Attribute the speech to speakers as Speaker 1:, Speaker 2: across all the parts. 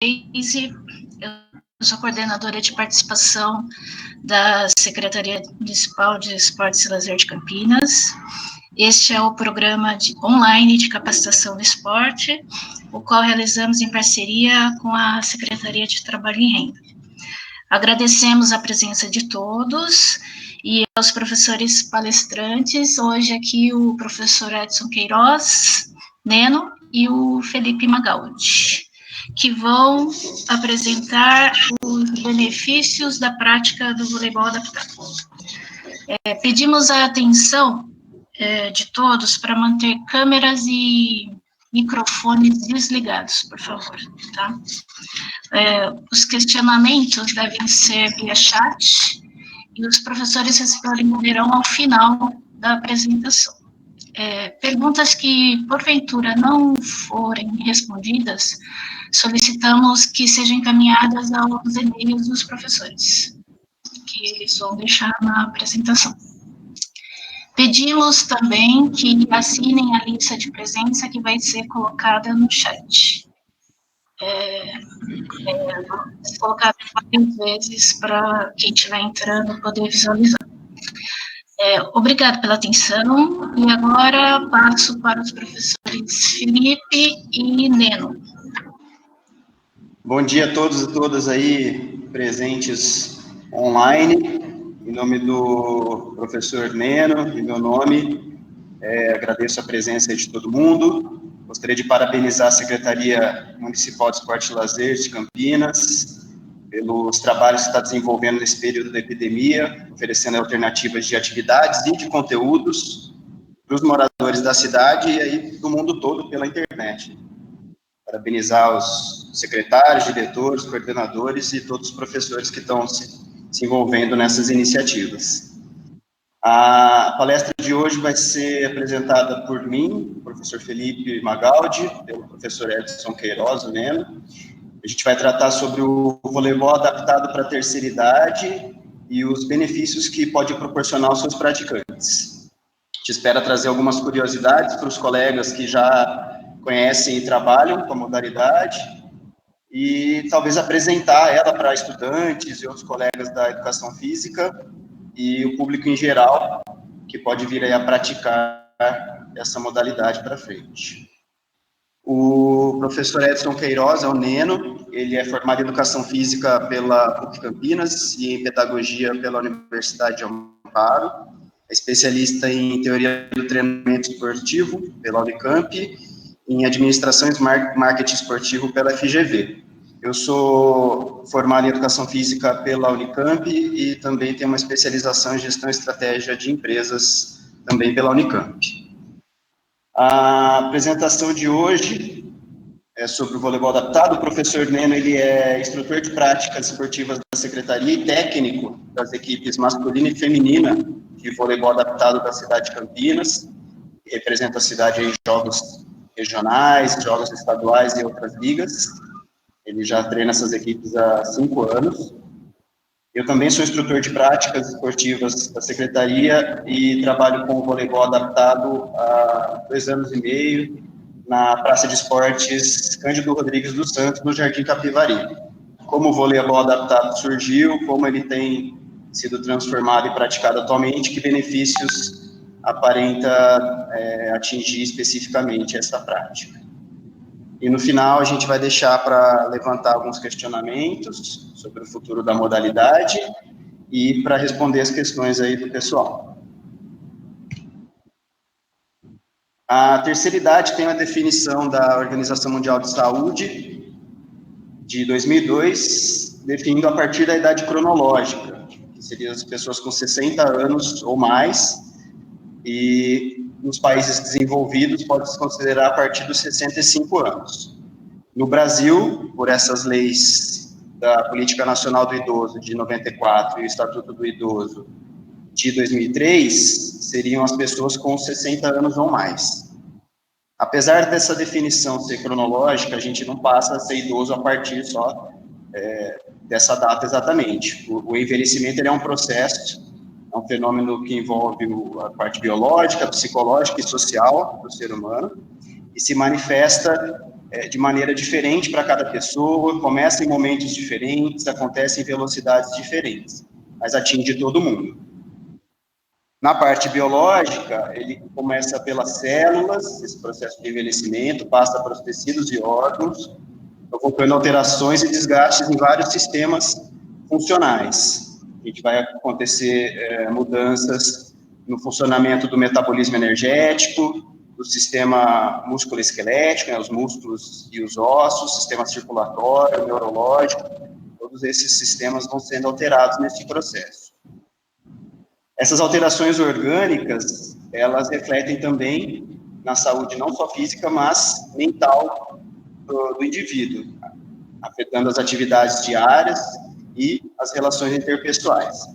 Speaker 1: Geise, eu sou coordenadora de participação da Secretaria Municipal de Esportes e Lazer de Campinas. Este é o programa online de capacitação no esporte, o qual realizamos em parceria com a Secretaria de Trabalho e Renda. Agradecemos a presença de todos e aos professores palestrantes, hoje aqui o professor Edson Queiroz, Neno, e o Felipe Magaldi, que vão apresentar os benefícios da prática do voleibol adaptado. Pedimos a atenção de todos para manter câmeras e microfones desligados, por favor, tá? Os questionamentos devem ser via chat e os professores responderão ao final da apresentação. Perguntas que, porventura, não forem respondidas, solicitamos que sejam encaminhadas aos e-mails dos professores, que eles vão deixar na apresentação. Pedimos também que assinem a lista de presença que vai ser colocada no chat. Colocada várias vezes para quem estiver entrando poder visualizar. Obrigada pela atenção, e agora passo para os professores Felipe e Neno.
Speaker 2: Bom dia a todos e todas aí presentes online. Em nome do professor Neno e meu nome, agradeço a presença de todo mundo. Gostaria de parabenizar a Secretaria Municipal de Esporte e Lazer de Campinas pelos trabalhos que está desenvolvendo nesse período da epidemia, oferecendo alternativas de atividades e de conteúdos para os moradores da cidade e aí do mundo todo pela internet. Parabenizar os secretários, diretores, coordenadores e todos os professores que estão se envolvendo nessas iniciativas. A palestra de hoje vai ser apresentada por mim, o professor Felipe Magaldi, pelo professor Edson Queiroz, o Neno. A gente vai tratar sobre o voleibol adaptado para a terceira idade e os benefícios que pode proporcionar aos seus praticantes. A gente espera trazer algumas curiosidades para os colegas que já conhecem e trabalham com a modalidade e talvez apresentar ela para estudantes e outros colegas da educação física e o público em geral que pode vir aí a praticar essa modalidade para frente. O professor Edson Queiroz é o Neno, ele é formado em Educação Física pela PUC Campinas e em Pedagogia pela Universidade de Amparo, é especialista em Teoria do Treinamento Esportivo pela Unicamp, em Administração e Marketing Esportivo pela FGV. Eu sou formado em Educação Física pela Unicamp e também tenho uma especialização em Gestão e Estratégia de Empresas também pela Unicamp. A apresentação de hoje é sobre o voleibol adaptado. O professor Neno, ele é instrutor de práticas esportivas da Secretaria e técnico das equipes masculina e feminina de voleibol adaptado da cidade de Campinas, que representa a cidade em jogos regionais, jogos estaduais e outras ligas. Ele já treina essas equipes há 5 anos. Eu também sou instrutor de práticas esportivas da Secretaria e trabalho com o voleibol adaptado há 2 anos e meio na Praça de Esportes Cândido Rodrigues dos Santos, no Jardim Capivari. Como o voleibol adaptado surgiu, como ele tem sido transformado e praticado atualmente, que benefícios aparenta atingir especificamente essa prática. E no final a gente vai deixar para levantar alguns questionamentos sobre o futuro da modalidade e para responder as questões aí do pessoal. A terceira idade tem uma definição da Organização Mundial de Saúde de 2002, definindo a partir da idade cronológica, que seriam as pessoas com 60 anos ou mais, e nos países desenvolvidos pode se considerar a partir dos 65 anos. No Brasil, por essas leis da Política Nacional do Idoso de 94 e o Estatuto do Idoso de 2003, seriam as pessoas com 60 anos ou mais. Apesar dessa definição ser cronológica, a gente não passa a ser idoso a partir só dessa data exatamente. O envelhecimento ele é um processo, é um fenômeno que envolve a parte biológica, psicológica e social do ser humano, e se manifesta de maneira diferente para cada pessoa, começa em momentos diferentes, acontece em velocidades diferentes, mas atinge todo mundo. Na parte biológica, ele começa pelas células, esse processo de envelhecimento, passa para os tecidos e órgãos, provocando alterações e desgastes em vários sistemas funcionais. A gente vai acontecer mudanças no funcionamento do metabolismo energético, do sistema músculo-esquelético, né, os músculos e os ossos, sistema circulatório, neurológico, todos esses sistemas vão sendo alterados nesse processo. Essas alterações orgânicas, elas refletem também na saúde não só física, mas mental do indivíduo, afetando as atividades diárias e as relações interpessoais.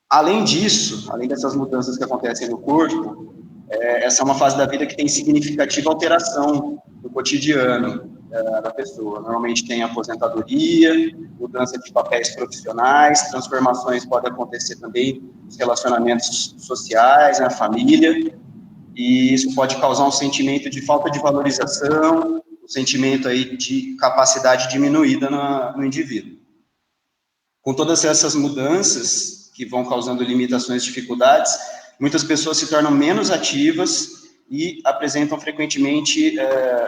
Speaker 2: Além disso, além dessas mudanças que acontecem no corpo, essa é uma fase da vida que tem significativa alteração no cotidiano da pessoa. Normalmente tem aposentadoria, mudança de papéis profissionais, transformações podem acontecer também nos relacionamentos sociais, na família, e isso pode causar um sentimento de falta de valorização, um sentimento aí de capacidade diminuída no indivíduo. Com todas essas mudanças que vão causando limitações e dificuldades, muitas pessoas se tornam menos ativas e apresentam frequentemente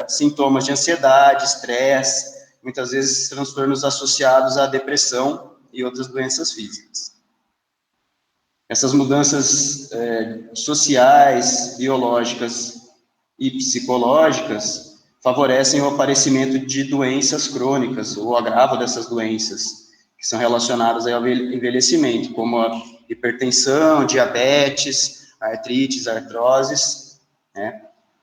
Speaker 2: sintomas de ansiedade, estresse, muitas vezes transtornos associados à depressão e outras doenças físicas. Essas mudanças sociais, biológicas e psicológicas favorecem o aparecimento de doenças crônicas, ou o agravo dessas doenças, que são relacionadas ao envelhecimento, como a hipertensão, diabetes, artrites, artroses, né?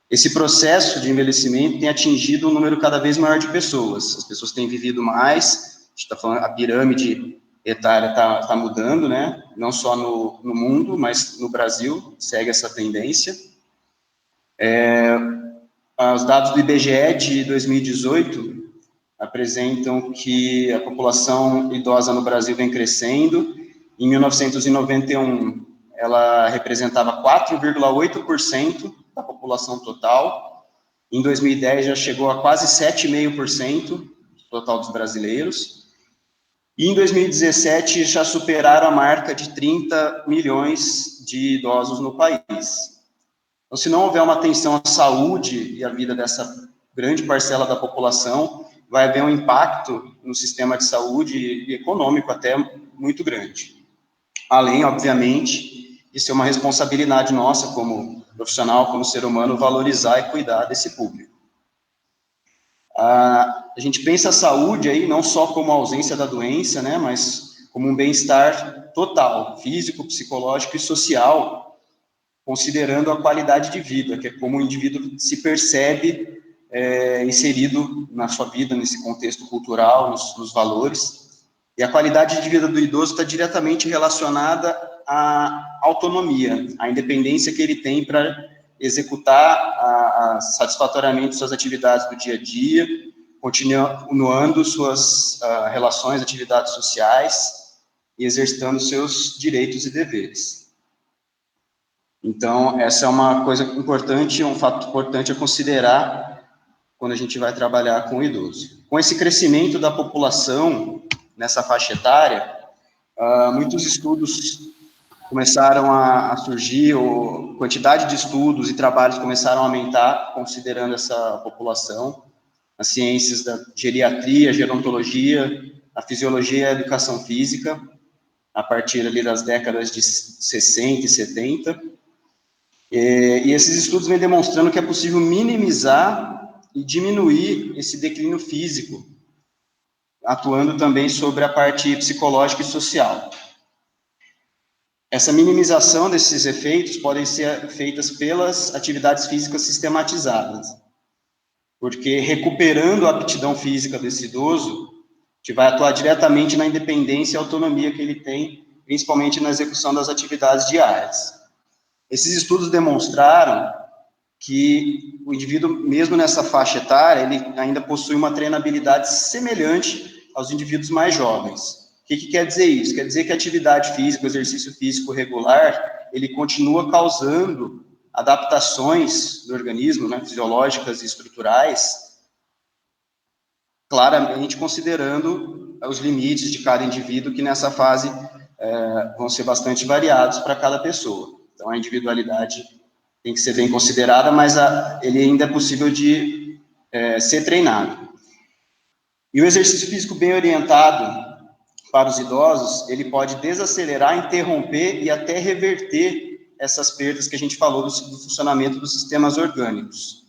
Speaker 2: Esse processo de envelhecimento tem atingido um número cada vez maior de pessoas. As pessoas têm vivido mais, a gente está falando, a pirâmide etária está mudando, né? Não só no mundo, mas no Brasil, segue essa tendência. Os dados do IBGE de 2018 apresentam que a população idosa no Brasil vem crescendo. Em 1991, ela representava 4,8% da população total. Em 2010, já chegou a quase 7,5% total dos brasileiros. E em 2017, já superaram a marca de 30 milhões de idosos no país. Então, se não houver uma atenção à saúde e à vida dessa grande parcela da população, vai haver um impacto no sistema de saúde e econômico até muito grande. Além, obviamente, de ser uma responsabilidade nossa como profissional, como ser humano, valorizar e cuidar desse público. A gente pensa a saúde aí não só como a ausência da doença, né, mas como um bem-estar total, físico, psicológico e social, considerando a qualidade de vida, que é como o indivíduo se percebe inserido na sua vida, nesse contexto cultural, nos valores. E a qualidade de vida do idoso está diretamente relacionada à autonomia, à independência que ele tem para executar satisfatoriamente suas atividades do dia a dia, continuando suas relações, atividades sociais e exercitando seus direitos e deveres. Então, essa é uma coisa importante, um fato importante a considerar quando a gente vai trabalhar com o idoso. Com esse crescimento da população nessa faixa etária, muitos estudos começaram a surgir, a quantidade de estudos e trabalhos começaram a aumentar, considerando essa população. As ciências da geriatria, gerontologia, a fisiologia e a educação física, a partir ali das décadas de 60 e 70. E esses estudos vêm demonstrando que é possível minimizar e diminuir esse declínio físico, atuando também sobre a parte psicológica e social. Essa minimização desses efeitos podem ser feitas pelas atividades físicas sistematizadas, porque recuperando a aptidão física desse idoso, que vai atuar diretamente na independência e autonomia que ele tem, principalmente na execução das atividades diárias. Esses estudos demonstraram que o indivíduo, mesmo nessa faixa etária, ele ainda possui uma treinabilidade semelhante aos indivíduos mais jovens. O que quer dizer isso? Quer dizer que a atividade física, o exercício físico regular, ele continua causando adaptações do organismo, né, fisiológicas e estruturais, claramente considerando os limites de cada indivíduo, que nessa fase vão ser bastante variados para cada pessoa. Então, a individualidade tem que ser bem considerada, mas ele ainda é possível de ser treinado. E o exercício físico bem orientado para os idosos, ele pode desacelerar, interromper e até reverter essas perdas que a gente falou do funcionamento dos sistemas orgânicos.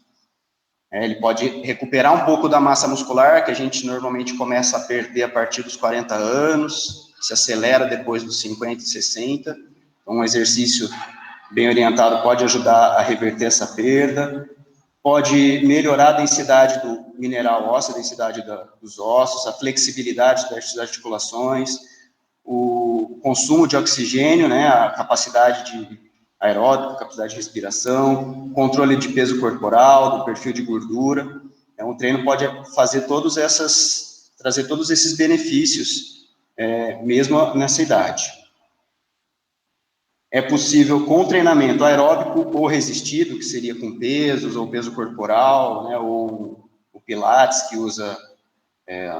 Speaker 2: Ele pode recuperar um pouco da massa muscular, que a gente normalmente começa a perder a partir dos 40 anos, se acelera depois dos 50 e 60. Então, um exercício bem orientado pode ajudar a reverter essa perda, pode melhorar a densidade do mineral ósseo, a densidade dos ossos, a flexibilidade das articulações, o consumo de oxigênio, né, a capacidade de aeróbica, capacidade de respiração, controle de peso corporal, do perfil de gordura. Então, o treino pode trazer todos esses benefícios, mesmo nessa idade. É possível com treinamento aeróbico ou resistido, que seria com pesos, ou peso corporal, né, ou o Pilates, que usa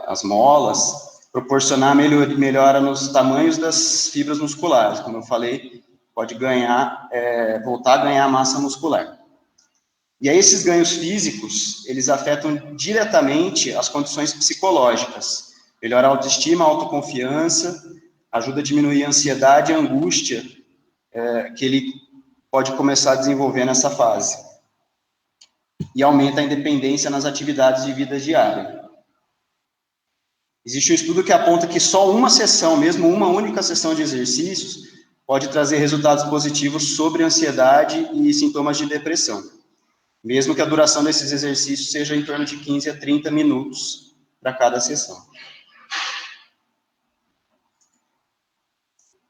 Speaker 2: as molas, proporcionar melhora nos tamanhos das fibras musculares. Como eu falei, pode voltar a ganhar massa muscular. E aí esses ganhos físicos, eles afetam diretamente as condições psicológicas. Melhora a autoestima, a autoconfiança, ajuda a diminuir a ansiedade e a angústia que ele pode começar a desenvolver nessa fase. E aumenta a independência nas atividades de vida diária. Existe um estudo que aponta que só uma sessão, mesmo uma única sessão de exercícios, pode trazer resultados positivos sobre ansiedade e sintomas de depressão. Mesmo que a duração desses exercícios seja em torno de 15 a 30 minutos para cada sessão.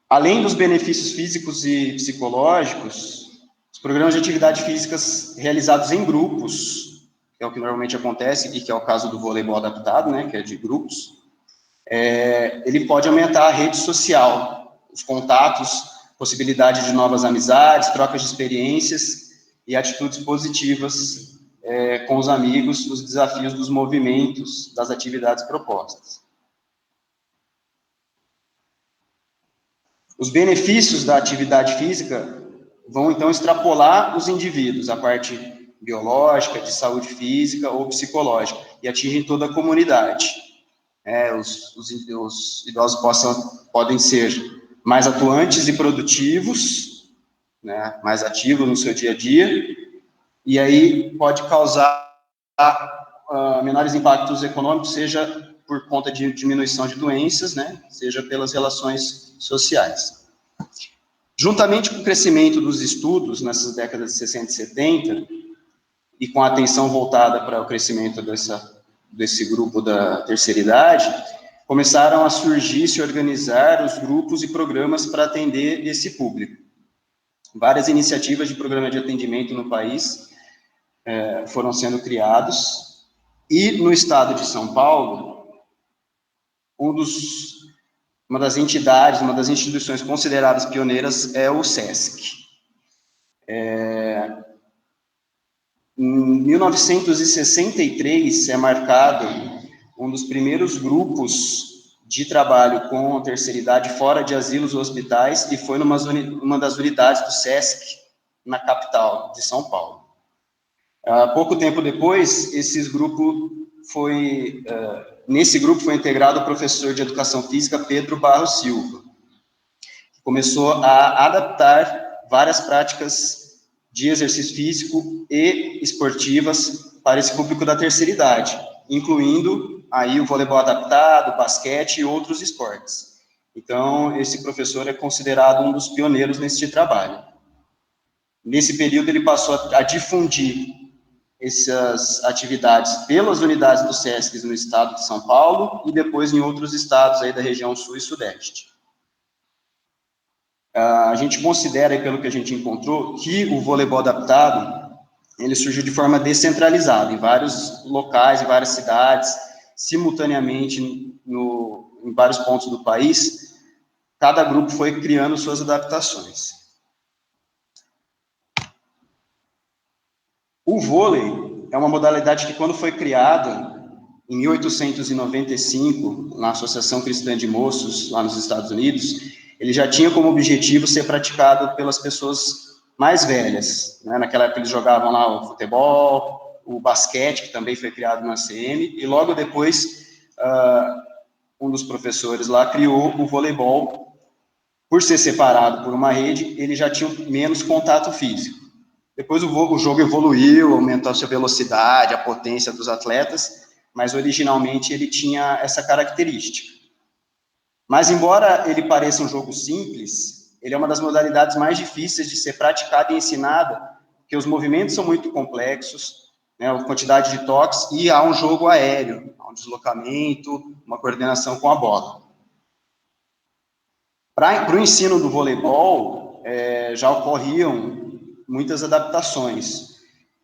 Speaker 2: Além dos benefícios físicos e psicológicos, os programas de atividade físicas realizados em grupos, que é o que normalmente acontece, e que é o caso do voleibol adaptado, né, que é de grupos, ele pode aumentar a rede social, os contatos, possibilidade de novas amizades, trocas de experiências e atitudes positivas com os amigos, os desafios dos movimentos, das atividades propostas. Os benefícios da atividade física vão, então, extrapolar os indivíduos, a parte biológica, de saúde física ou psicológica, e atingem toda a comunidade. Os idosos podem ser mais atuantes e produtivos, né, mais ativos no seu dia a dia, e aí pode causar menores impactos econômicos, seja por conta de diminuição de doenças, né, seja pelas relações sociais. Juntamente com o crescimento dos estudos nessas décadas de 60 e 70, e com a atenção voltada para o crescimento desse grupo da terceira idade, começaram a surgir, se organizar os grupos e programas para atender esse público. Várias iniciativas de programa de atendimento no país foram sendo criados, e no estado de São Paulo, uma das entidades, uma das instituições consideradas pioneiras é o SESC. Em 1963 é marcado um dos primeiros grupos de trabalho com a terceira idade fora de asilos ou hospitais, e foi uma das unidades do SESC na capital de São Paulo. Pouco tempo depois, nesse grupo foi integrado o professor de Educação Física Pedro Barros Silva, que começou a adaptar várias práticas de exercício físico e esportivas para esse público da terceira idade, incluindo aí o voleibol adaptado, o basquete e outros esportes. Então, esse professor é considerado um dos pioneiros nesse trabalho. Nesse período, ele passou a difundir essas atividades pelas unidades do SESC no estado de São Paulo e depois em outros estados aí da região sul e sudeste. A gente considera, pelo que a gente encontrou, que o voleibol adaptado, ele surgiu de forma descentralizada, em vários locais, em várias cidades, simultaneamente em vários pontos do país. Cada grupo foi criando suas adaptações. O vôlei é uma modalidade que, quando foi criada, em 1895, na Associação Cristã de Moços, lá nos Estados Unidos, ele já tinha como objetivo ser praticado pelas pessoas mais velhas, né? Naquela época eles jogavam lá o futebol, o basquete, que também foi criado na CM, e logo depois um dos professores lá criou o voleibol. Por ser separado por uma rede, ele já tinha menos contato físico. Depois o jogo evoluiu, aumentou a sua velocidade, a potência dos atletas, mas originalmente ele tinha essa característica. Mas, embora ele pareça um jogo simples, ele é uma das modalidades mais difíceis de ser praticada e ensinada, porque os movimentos são muito complexos, né, a quantidade de toques, e há um jogo aéreo, há um deslocamento, uma coordenação com a bola. Para o ensino do voleibol, já ocorriam muitas adaptações,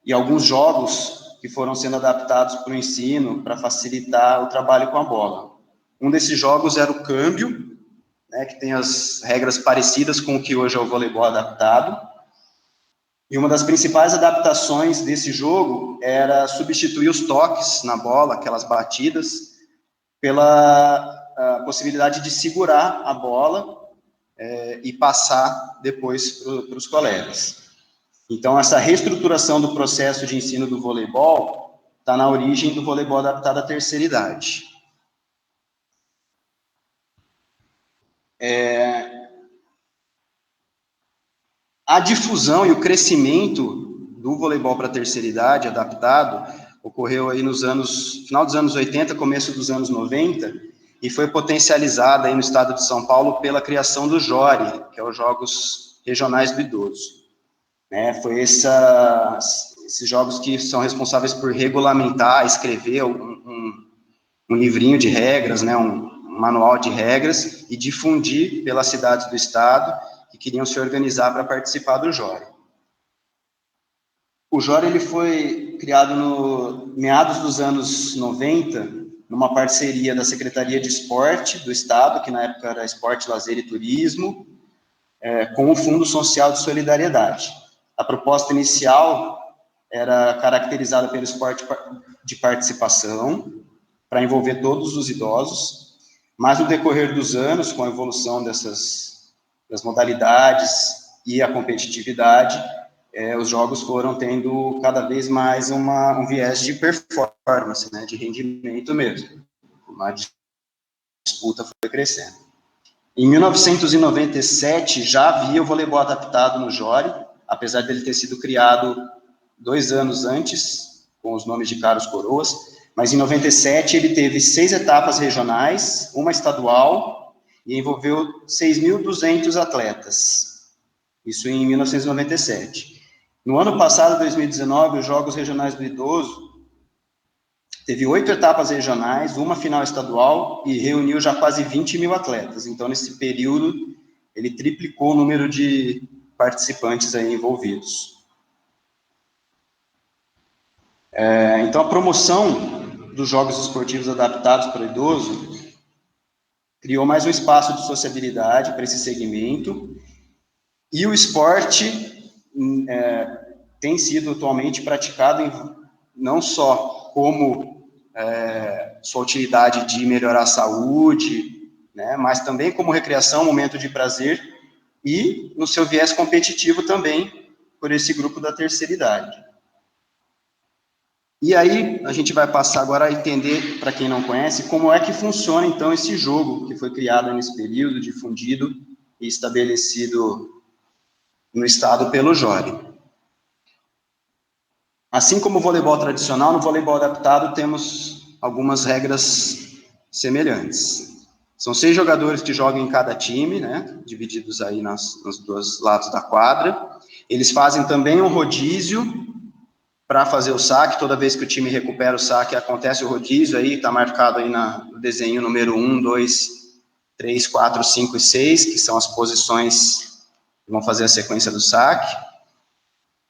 Speaker 2: e alguns jogos que foram sendo adaptados para o ensino, para facilitar o trabalho com a bola. Um desses jogos era o câmbio, né, que tem as regras parecidas com o que hoje é o voleibol adaptado, e uma das principais adaptações desse jogo era substituir os toques na bola, aquelas batidas, pela possibilidade de segurar a bola e passar depois para os colegas. Então, essa reestruturação do processo de ensino do voleibol está na origem do voleibol adaptado à terceira idade. A difusão e o crescimento do voleibol para a terceira idade adaptado ocorreu aí final dos anos 80, começo dos anos 90, e foi potencializada aí no estado de São Paulo pela criação do JORI, que é os Jogos Regionais do Idoso. Foi esses jogos que são responsáveis por regulamentar, escrever um livrinho de regras, né, um manual de regras, e difundir pelas cidades do estado que queriam se organizar para participar do JORI. O JORI ele foi criado no meados dos anos 90, numa parceria da Secretaria de Esporte do estado, que na época era Esporte, Lazer e Turismo, com o Fundo Social de Solidariedade. A proposta inicial era caracterizada pelo esporte de participação, para envolver todos os idosos, mas no decorrer dos anos, com a evolução das modalidades e a competitividade, os jogos foram tendo cada vez mais um viés de performance, né, de rendimento mesmo. A disputa foi crescendo. Em 1997, já havia o voleibol adaptado no JORI, apesar dele ter sido criado 2 anos antes, com os nomes de caros coroas, mas em 97 ele teve 6 etapas regionais, uma estadual, e envolveu 6.200 atletas. Isso em 1997. No ano passado, 2019, os Jogos Regionais do Idoso teve 8 etapas regionais, uma final estadual, e reuniu já quase 20 mil atletas. Então, nesse período, ele triplicou o número de participantes aí envolvidos. Então, a promoção dos Jogos Esportivos Adaptados para o Idoso criou mais um espaço de sociabilidade para esse segmento, e o esporte tem sido atualmente praticado não só como sua utilidade de melhorar a saúde, né, mas também como recreação, momento de prazer, e no seu viés competitivo também, por esse grupo da terceira idade. E aí, a gente vai passar agora a entender, para quem não conhece, como é que funciona, então, esse jogo que foi criado nesse período, difundido e estabelecido no estado pelo JORI. Assim como o voleibol tradicional, no voleibol adaptado temos algumas regras semelhantes. São 6 jogadores que jogam em cada time, né, divididos aí nos 2 lados da quadra. Eles fazem também um rodízio para fazer o saque. Toda vez que o time recupera o saque, acontece o rodízio, aí está marcado aí no desenho número 1, 2, 3, 4, 5 e 6, que são as posições que vão fazer a sequência do saque.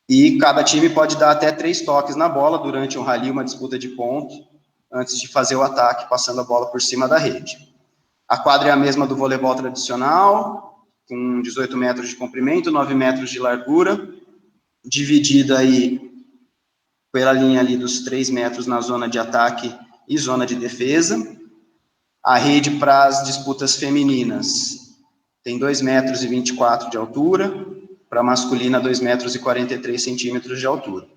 Speaker 2: E cada time pode dar até 3 toques na bola durante um rally, uma disputa de ponto, antes de fazer o ataque, passando a bola por cima da rede. A quadra é a mesma do voleibol tradicional, com 18 metros de comprimento, 9 metros de largura, dividida aí pela linha ali dos 3 metros na zona de ataque e zona de defesa. A rede para as disputas femininas tem 2,24 metros de altura, para a masculina 2,43 metros de altura.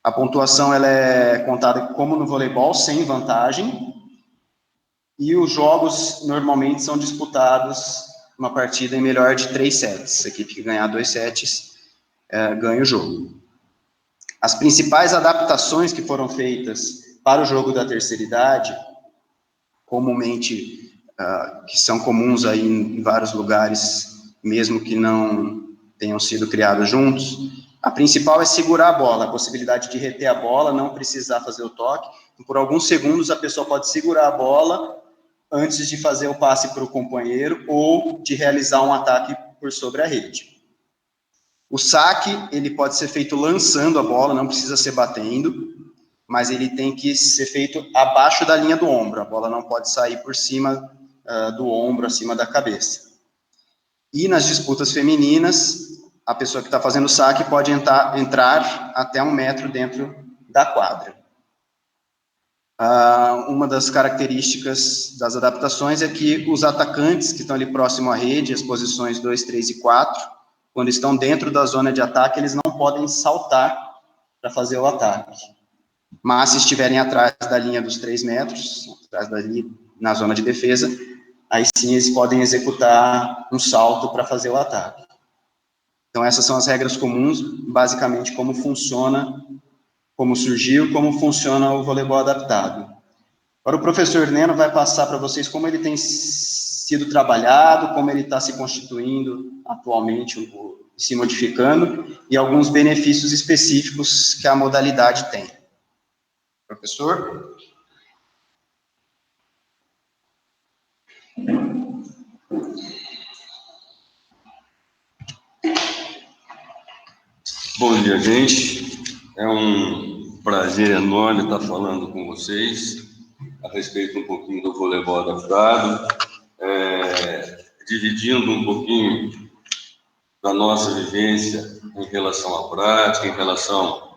Speaker 2: A pontuação ela é contada como no voleibol, sem vantagem, e os jogos normalmente são disputados uma partida em melhor de 3 sets. A equipe que ganhar 2 sets ganha o jogo. As principais adaptações que foram feitas para o jogo da terceira idade, comumente, que são comuns aí em vários lugares, mesmo que não tenham sido criados juntos, a principal é segurar a bola, a possibilidade de reter a bola, não precisar fazer o toque. Por alguns segundos a pessoa pode segurar a bola antes de fazer o passe para o companheiro ou de realizar um ataque por sobre a rede. O saque, ele pode ser feito lançando a bola, não precisa ser batendo, mas ele tem que ser feito abaixo da linha do ombro, a bola não pode sair por cima do ombro, acima da cabeça. E nas disputas femininas, a pessoa que está fazendo o saque pode entrar até 1 metro dentro da quadra. Uma das características das adaptações é que os atacantes que estão ali próximo à rede, as posições 2, 3 e 4, quando estão dentro da zona de ataque, eles não podem saltar para fazer o ataque. Mas se estiverem atrás da linha dos 3 metros, atrás dali, na zona de defesa, aí sim eles podem executar um salto para fazer o ataque. Então essas são as regras comuns, basicamente como funciona, como surgiu, como funciona o voleibol adaptado. Agora o professor Neno vai passar para vocês como ele tem sido trabalhado, como ele está se constituindo atualmente, se modificando, e alguns benefícios específicos que a modalidade tem. Professor?
Speaker 3: Bom dia, gente. É um prazer enorme estar falando com vocês a respeito um pouquinho do voleibol adaptado, dividindo um pouquinho da nossa vivência em relação à prática, em relação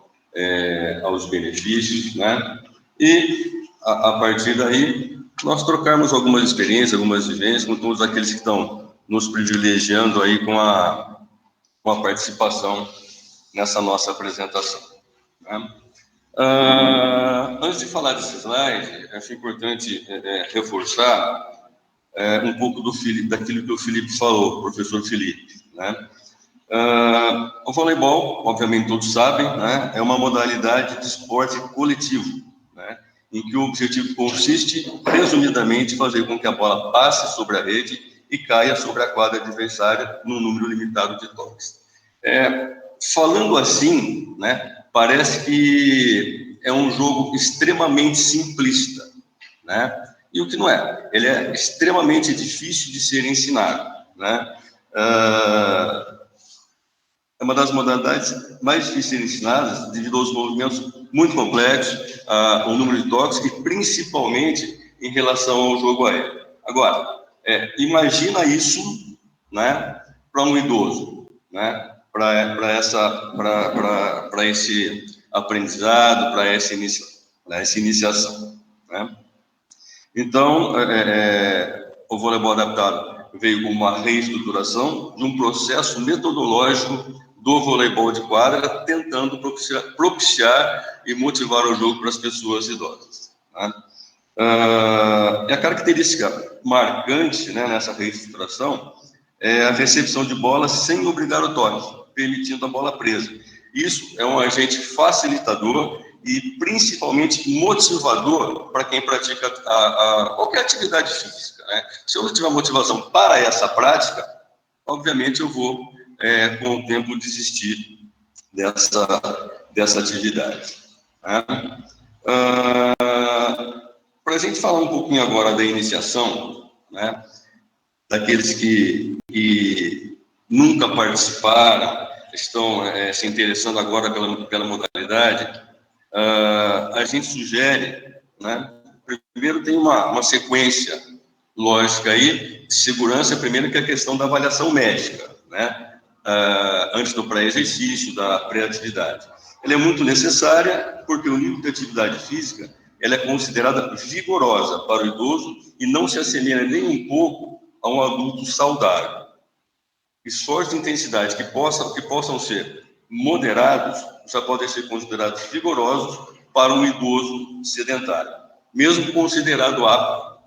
Speaker 3: aos benefícios, né? E, a partir daí, nós trocarmos algumas experiências, algumas vivências com todos aqueles que estão nos privilegiando aí com a participação nessa nossa apresentação, né? Antes de falar desse slide, acho importante reforçar um pouco daquilo que o Felipe falou, o professor Felipe, né? O voleibol, obviamente todos sabem, né, é uma modalidade de esporte coletivo, né, em que o objetivo consiste, resumidamente, em fazer com que a bola passe sobre a rede e caia sobre a quadra adversária num número limitado de toques. Falando assim, né, parece que é um jogo extremamente simplista, né? E o que não é? Ele é extremamente difícil de ser ensinado, né? É uma das modalidades mais difíceis de ser ensinadas devido aos movimentos muito complexos, ao número de toques e principalmente em relação ao jogo aéreo. Agora, imagina isso, né, para um idoso, né? Para esse aprendizado, para essa iniciação, né? Então, o voleibol adaptado veio com uma reestruturação de um processo metodológico do voleibol de quadra, tentando propiciar e motivar o jogo para as pessoas idosas, né? A característica marcante, né, nessa reestruturação é a recepção de bola sem obrigar o toque, permitindo a bola presa. Isso é um agente facilitador e principalmente motivador para quem pratica qualquer atividade física, né? Se eu não tiver motivação para essa prática, obviamente eu vou, com o tempo, desistir dessa atividade, né? Para a gente falar um pouquinho agora da iniciação, né, daqueles que nunca participaram, estão se interessando agora pela modalidade, a gente sugere, né, primeiro tem uma sequência lógica aí, de segurança, primeiro que é a questão da avaliação médica, né, antes do pré-exercício, da pré-atividade. Ela é muito necessária porque o nível de atividade física ela é considerada vigorosa para o idoso e não se assemelha nem um pouco a um adulto saudável. Esforços de intensidade que possam ser moderados já podem ser considerados vigorosos para um idoso sedentário, mesmo considerado apto,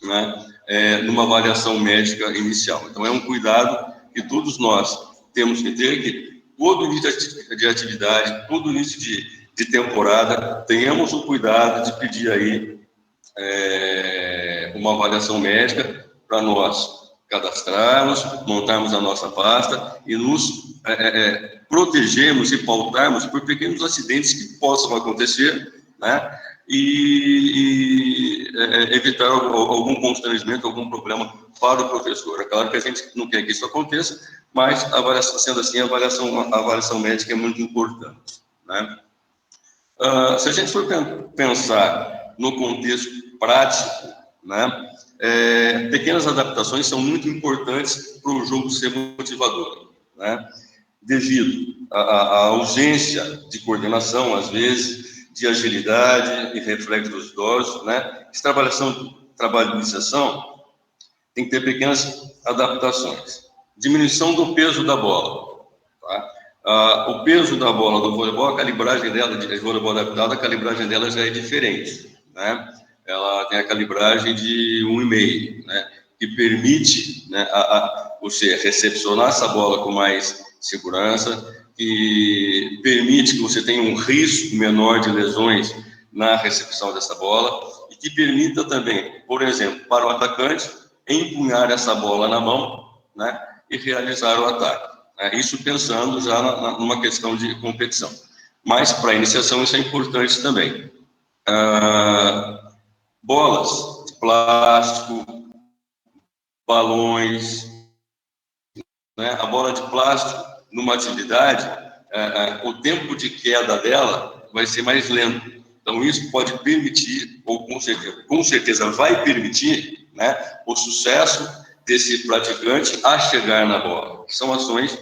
Speaker 3: né, numa avaliação médica inicial. Então, é um cuidado que todos nós temos que ter, que todo início de atividade, todo início de temporada, tenhamos o cuidado de pedir aí uma avaliação médica para nós cadastrarmos, montarmos a nossa pasta e nos protegermos e pautarmos por pequenos acidentes que possam acontecer, né? E evitar algum constrangimento, algum problema para o professor. É claro que a gente não quer que isso aconteça, mas sendo assim, a avaliação médica é muito importante, né? Se a gente for pensar no contexto prático, né, pequenas adaptações são muito importantes para o jogo ser motivador, né, devido à ausência de coordenação, às vezes, de agilidade e reflexo dos idosos, né, esse trabalho de iniciação tem que ter pequenas adaptações. Diminuição do peso da bola, tá? O peso da bola do voleibol, a calibragem dela, de voleibol adaptado, a calibragem dela já é diferente, né? Ela tem a calibragem de 1,5, né? Que permite, né, você recepcionar essa bola com mais segurança, que permite que você tenha um risco menor de lesões na recepção dessa bola e que permita também, por exemplo, para o atacante, empunhar essa bola na mão, né, e realizar o ataque. Isso pensando já numa questão de competição. Mas, para a iniciação, isso é importante também. Bolas de plástico, balões, né? A bola de plástico, numa atividade, o tempo de queda dela vai ser mais lento. Então, isso pode permitir, ou com certeza vai permitir, né, o sucesso desse praticante a chegar na bola. São ações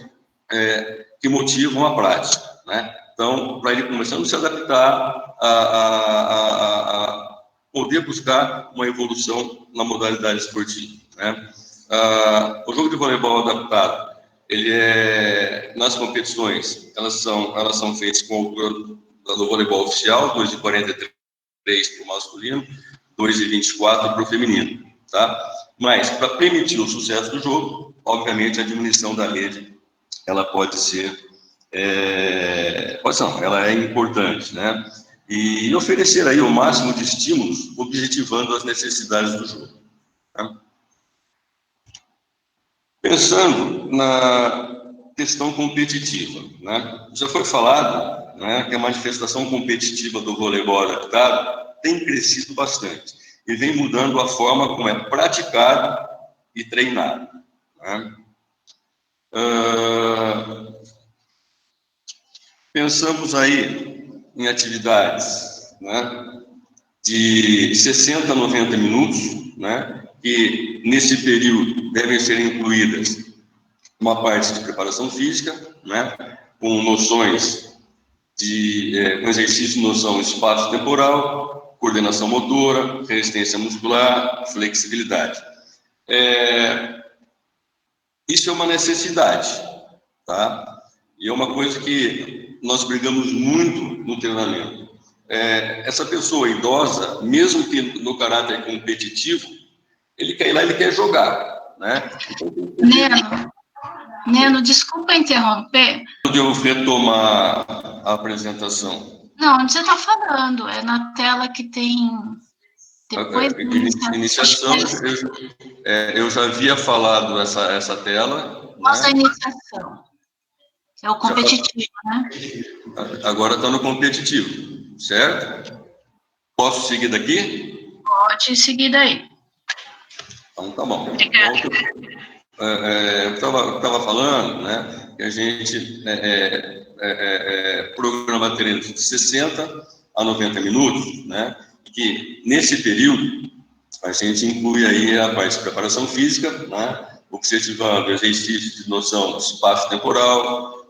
Speaker 3: que motivam a prática, né? Então, para ele começando a se adaptar a poder buscar uma evolução na modalidade esportiva, né? O jogo de voleibol adaptado, nas competições, elas são feitas com a altura do voleibol oficial, 2,43 para o masculino, 2,24 para o feminino, tá? Mas, para permitir o sucesso do jogo, obviamente, a diminuição da rede, ela pode ser, ela é importante, né? E oferecer aí o máximo de estímulos, objetivando as necessidades do jogo, tá? Pensando na questão competitiva, né? Já foi falado, né, que a manifestação competitiva do voleibol adaptado tem crescido bastante e vem mudando a forma como é praticado e treinado, né? Pensamos aí em atividades, né, de 60 a 90 minutos, né, que nesse período devem ser incluídas uma parte de preparação física, né, com noções com exercício de noção espaço-temporal, coordenação motora, resistência muscular, flexibilidade. Isso é uma necessidade, tá? E é uma coisa que nós brigamos muito no treinamento. Essa pessoa idosa, mesmo que no caráter competitivo, ele quer ir lá, ele quer jogar, né?
Speaker 1: Neno, desculpa interromper.
Speaker 3: Eu devo retomar a apresentação.
Speaker 1: Não, onde você está falando? É na tela que tem... Depois
Speaker 3: iniciação, eu já havia falado essa tela.
Speaker 1: Nossa, né? Iniciação. É o competitivo, né?
Speaker 3: Agora está no competitivo, certo? Posso seguir daqui?
Speaker 1: Pode seguir daí.
Speaker 3: Então, tá bom.
Speaker 1: Obrigada.
Speaker 3: Eu estava falando, né, que a gente programa treinos de 60 a 90 minutos, né, que nesse período a gente inclui aí a parte de preparação física, né, objetivando exercícios de noção espaço-temporal,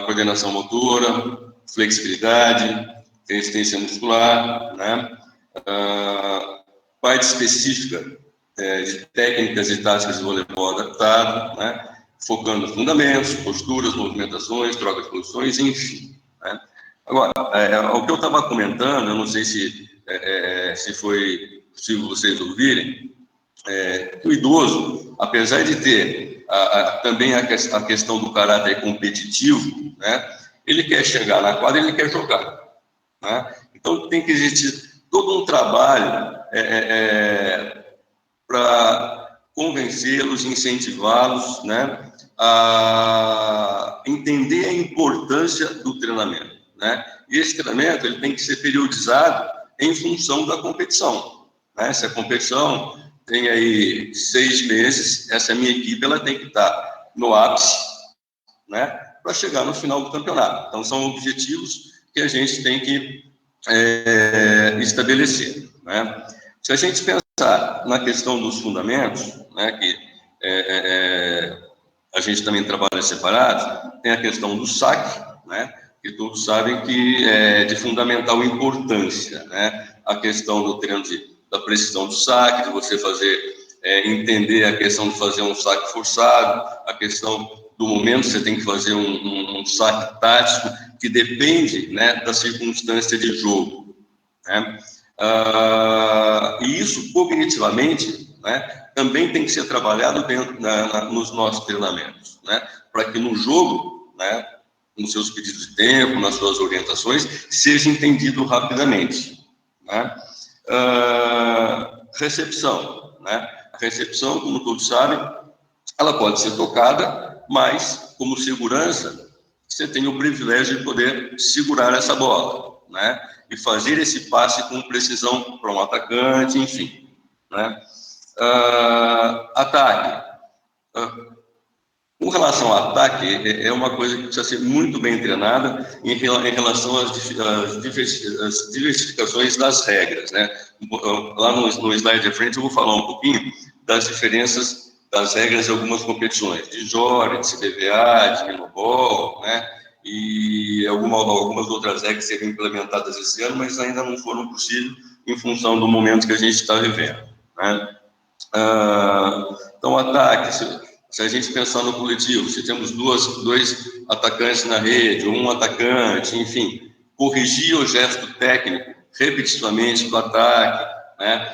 Speaker 3: coordenação motora, flexibilidade, resistência muscular, né? Parte específica de técnicas e táticas de voleibol adaptado, né? Focando nos fundamentos, posturas, movimentações, troca de posições, enfim. Né? Agora, o que eu estava comentando, eu não sei se foi possível vocês ouvirem, que o idoso, apesar de ter também a questão do caráter competitivo, né? Ele quer chegar na quadra, ele quer jogar. Né? Então, tem que existir todo um trabalho para convencê-los, incentivá-los, né, a entender a importância do treinamento. Né? E esse treinamento ele tem que ser periodizado em função da competição. Né? Se a competição tem aí 6 meses, essa minha equipe ela tem que estar no ápice, né, para chegar no final do campeonato. Então, são objetivos que a gente tem que estabelecer. Né? Se a gente pensar na questão dos fundamentos, né, que a gente também trabalha separado, tem a questão do saque, né, que todos sabem que é de fundamental importância, né, a questão do treino da precisão do saque, de você fazer, entender a questão de fazer um saque forçado, a questão do momento você tem que fazer um saque tático, que depende, né, da circunstância de jogo. Né? E isso, cognitivamente, né, também tem que ser trabalhado dentro, nos nossos treinamentos, né, para que no jogo, né, nos seus pedidos de tempo, nas suas orientações, seja entendido rapidamente. Né? Recepção. Né? A recepção, como todos sabem, ela pode ser tocada, mas, como segurança, você tem o privilégio de poder segurar essa bola, né? E fazer esse passe com precisão para um atacante, enfim. Né? Ataque. Com relação ao ataque, é uma coisa que precisa ser muito bem treinada em relação às diversificações das regras. Né? Lá no slide de frente eu vou falar um pouquinho das diferenças das regras de algumas competições, de JORI, de CBVA, de Minobol, né? E algumas outras regras seriam implementadas esse ano, mas ainda não foram possíveis em função do momento que a gente está vivendo. Né? Então, ataque, se a gente pensar no coletivo, se temos dois atacantes na rede, um atacante, enfim, corrigir o gesto técnico repetitivamente do ataque, né?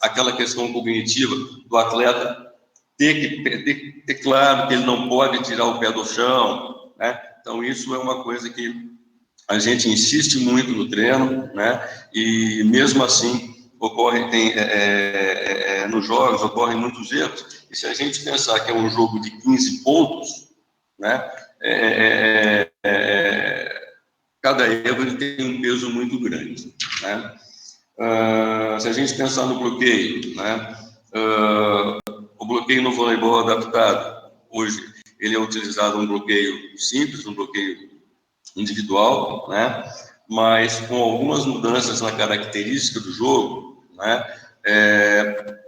Speaker 3: Aquela questão cognitiva do atleta ter claro que ele não pode tirar o pé do chão, né? Então, isso é uma coisa que a gente insiste muito no treino, né? E mesmo assim, nos jogos ocorrem muitos erros, e se a gente pensar que é um jogo de 15 pontos, né? Cada erro ele tem um peso muito grande, né? Se a gente pensar no bloqueio, né? O bloqueio no voleibol adaptado, hoje, ele é utilizado um bloqueio simples, um bloqueio individual, né? Mas com algumas mudanças na característica do jogo, né?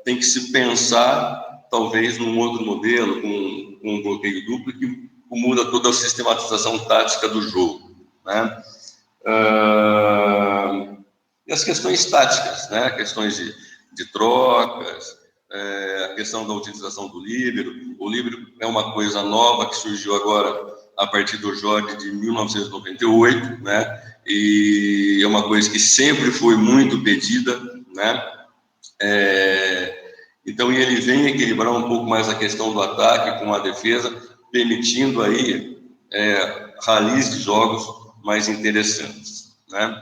Speaker 3: Tem que se pensar, talvez, num outro modelo, com um bloqueio duplo, que muda toda a sistematização tática do jogo, né? E as questões táticas, né? Questões de trocas, a questão da utilização do líbero. O líbero é uma coisa nova que surgiu agora a partir do JORI de 1998, né? E é uma coisa que sempre foi muito pedida, né? Então, ele vem equilibrar um pouco mais a questão do ataque com a defesa, permitindo aí ralis de jogos mais interessantes, né?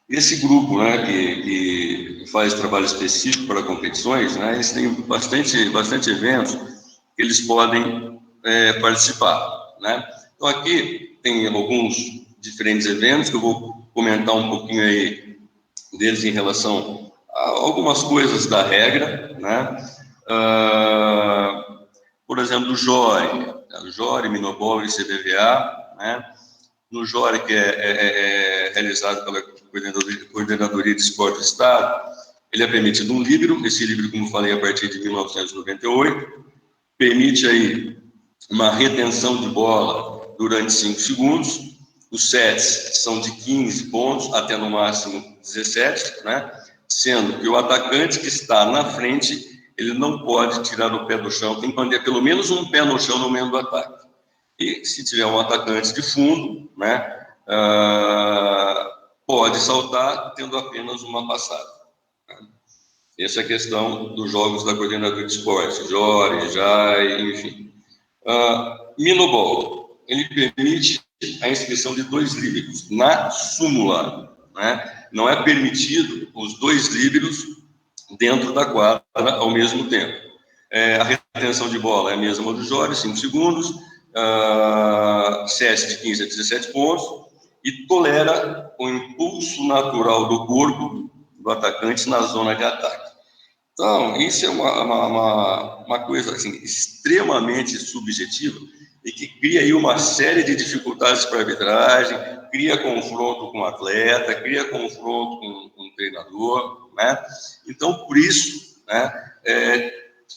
Speaker 3: Esse grupo, né, que faz trabalho específico para competições, né, eles têm bastante eventos que eles podem participar, né? Então, aqui tem alguns diferentes eventos que eu vou comentar um pouquinho aí deles em relação a algumas coisas da regra, né? Por exemplo, o JORI, Minobol e CBVA, né? No JORI, que é realizado pela Coordenadoria de Esporte do Estado, ele é permitido um líbero, esse líbero, como falei, a partir de 1998, permite aí uma retenção de bola durante 5 segundos. Os sets são de 15 pontos até no máximo 17, né? Sendo que o atacante que está na frente, ele não pode tirar o pé do chão, tem que manter pelo menos um pé no chão no meio do ataque. E se tiver um atacante de fundo, né, pode saltar tendo apenas uma passada. Essa é a questão dos jogos da coordenadora de esporte, Jori, Jai, enfim. Minobol, ele permite a inscrição de 2 líberos na súmula, né? Não é permitido os 2 líberos dentro da quadra ao mesmo tempo. A retenção de bola é a mesma do Jori, 5 segundos, CS de 15 a 17 pontos, e tolera o impulso natural do corpo do atacante na zona de ataque. Então, isso é uma coisa assim, extremamente subjetiva e que cria aí uma série de dificuldades para a arbitragem, cria confronto com o atleta, cria confronto com o treinador, né? Então, por isso, né,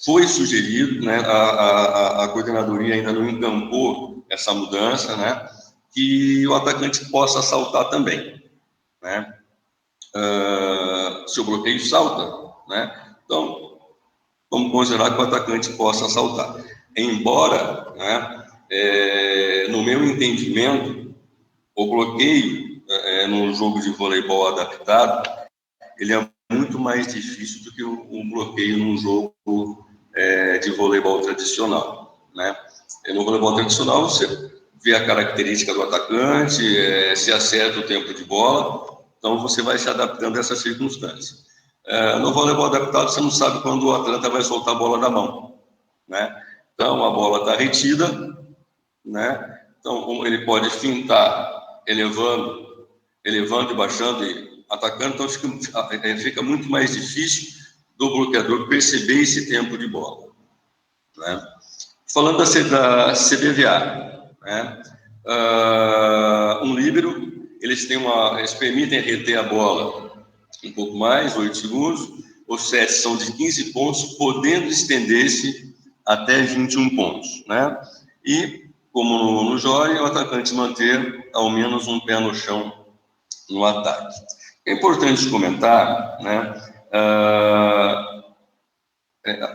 Speaker 3: foi sugerido, né, a coordenadoria ainda não encampou essa mudança, né, que o atacante possa saltar também, né? Se o bloqueio salta, né? Então, vamos considerar que o atacante possa saltar. Embora, né, no meu entendimento, o bloqueio no jogo de voleibol adaptado, ele é muito mais difícil do que um bloqueio num jogo de voleibol tradicional, né? No voleibol tradicional, você vê a característica do atacante, se acerta o tempo de bola, então você vai se adaptando a essas circunstâncias. No voleibol adaptado, você não sabe quando o atleta vai soltar a bola da mão, né? Então, a bola está retida, né? Então, ele pode fintar elevando e baixando e atacando, então fica muito mais difícil do bloqueador perceber esse tempo de bola, né? Falando da CBVA, né? Um líbero, eles permitem reter a bola um pouco mais, 8 segundos, os sets são de 15 pontos, podendo estender-se até 21 pontos, né? E, como no Jori, o atacante manter ao menos um pé no chão no ataque. É importante comentar, né,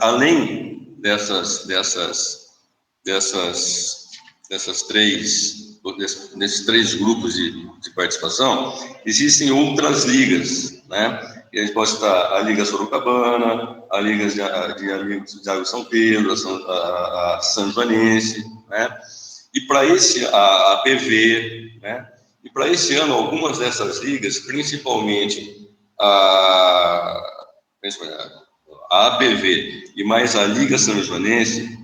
Speaker 3: além desses 3 grupos de participação, existem outras ligas, né? E a gente pode citar a Liga Sorocabana, a Liga de Amigos de Água São Pedro, a São Joanense, né? E para a PV, né? E para esse ano, algumas dessas ligas, principalmente a APV e mais a Liga São Joanense,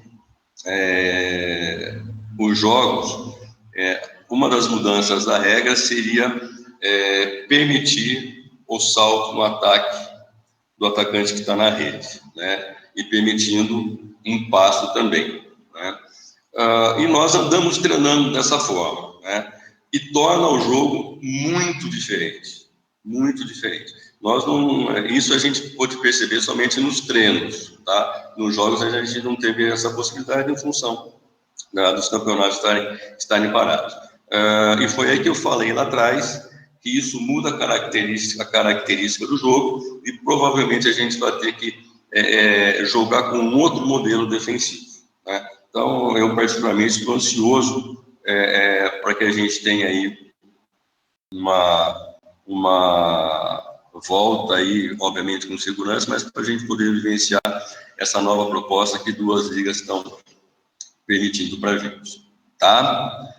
Speaker 3: os jogos, uma das mudanças da regra seria permitir o salto no ataque do atacante que está na rede, né? E permitindo um passo também, né? E nós andamos treinando dessa forma, né? E torna o jogo muito diferente, muito diferente. Isso a gente pode perceber somente nos treinos, tá? Nos jogos a gente não teve essa possibilidade em função, né, dos campeonatos estarem parados. E foi aí que eu falei lá atrás que isso muda a característica do jogo e provavelmente a gente vai ter que jogar com um outro modelo defensivo, né? Então, eu particularmente estou ansioso para que a gente tenha aí uma volta aí, obviamente com segurança, mas para a gente poder vivenciar essa nova proposta que 2 ligas estão permitindo para a gente, tá?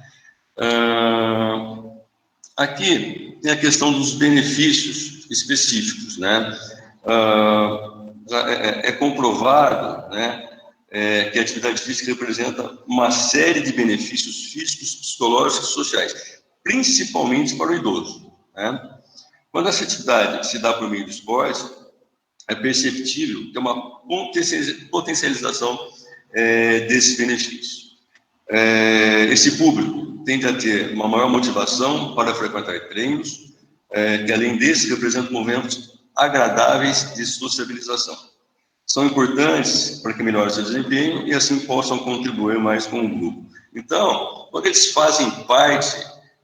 Speaker 3: Aqui tem a questão dos benefícios específicos, né? É comprovado, né, que a atividade física representa uma série de benefícios físicos, psicológicos e sociais, principalmente para o idoso, né? Quando essa atividade se dá por meio do esporte, é perceptível ter uma potencialização desses benefícios. Esse público tende a ter uma maior motivação para frequentar treinos, que além desses representam momentos agradáveis de sociabilização. são importantes para que melhore seu desempenho e assim possam contribuir mais com o grupo. Então, quando eles fazem parte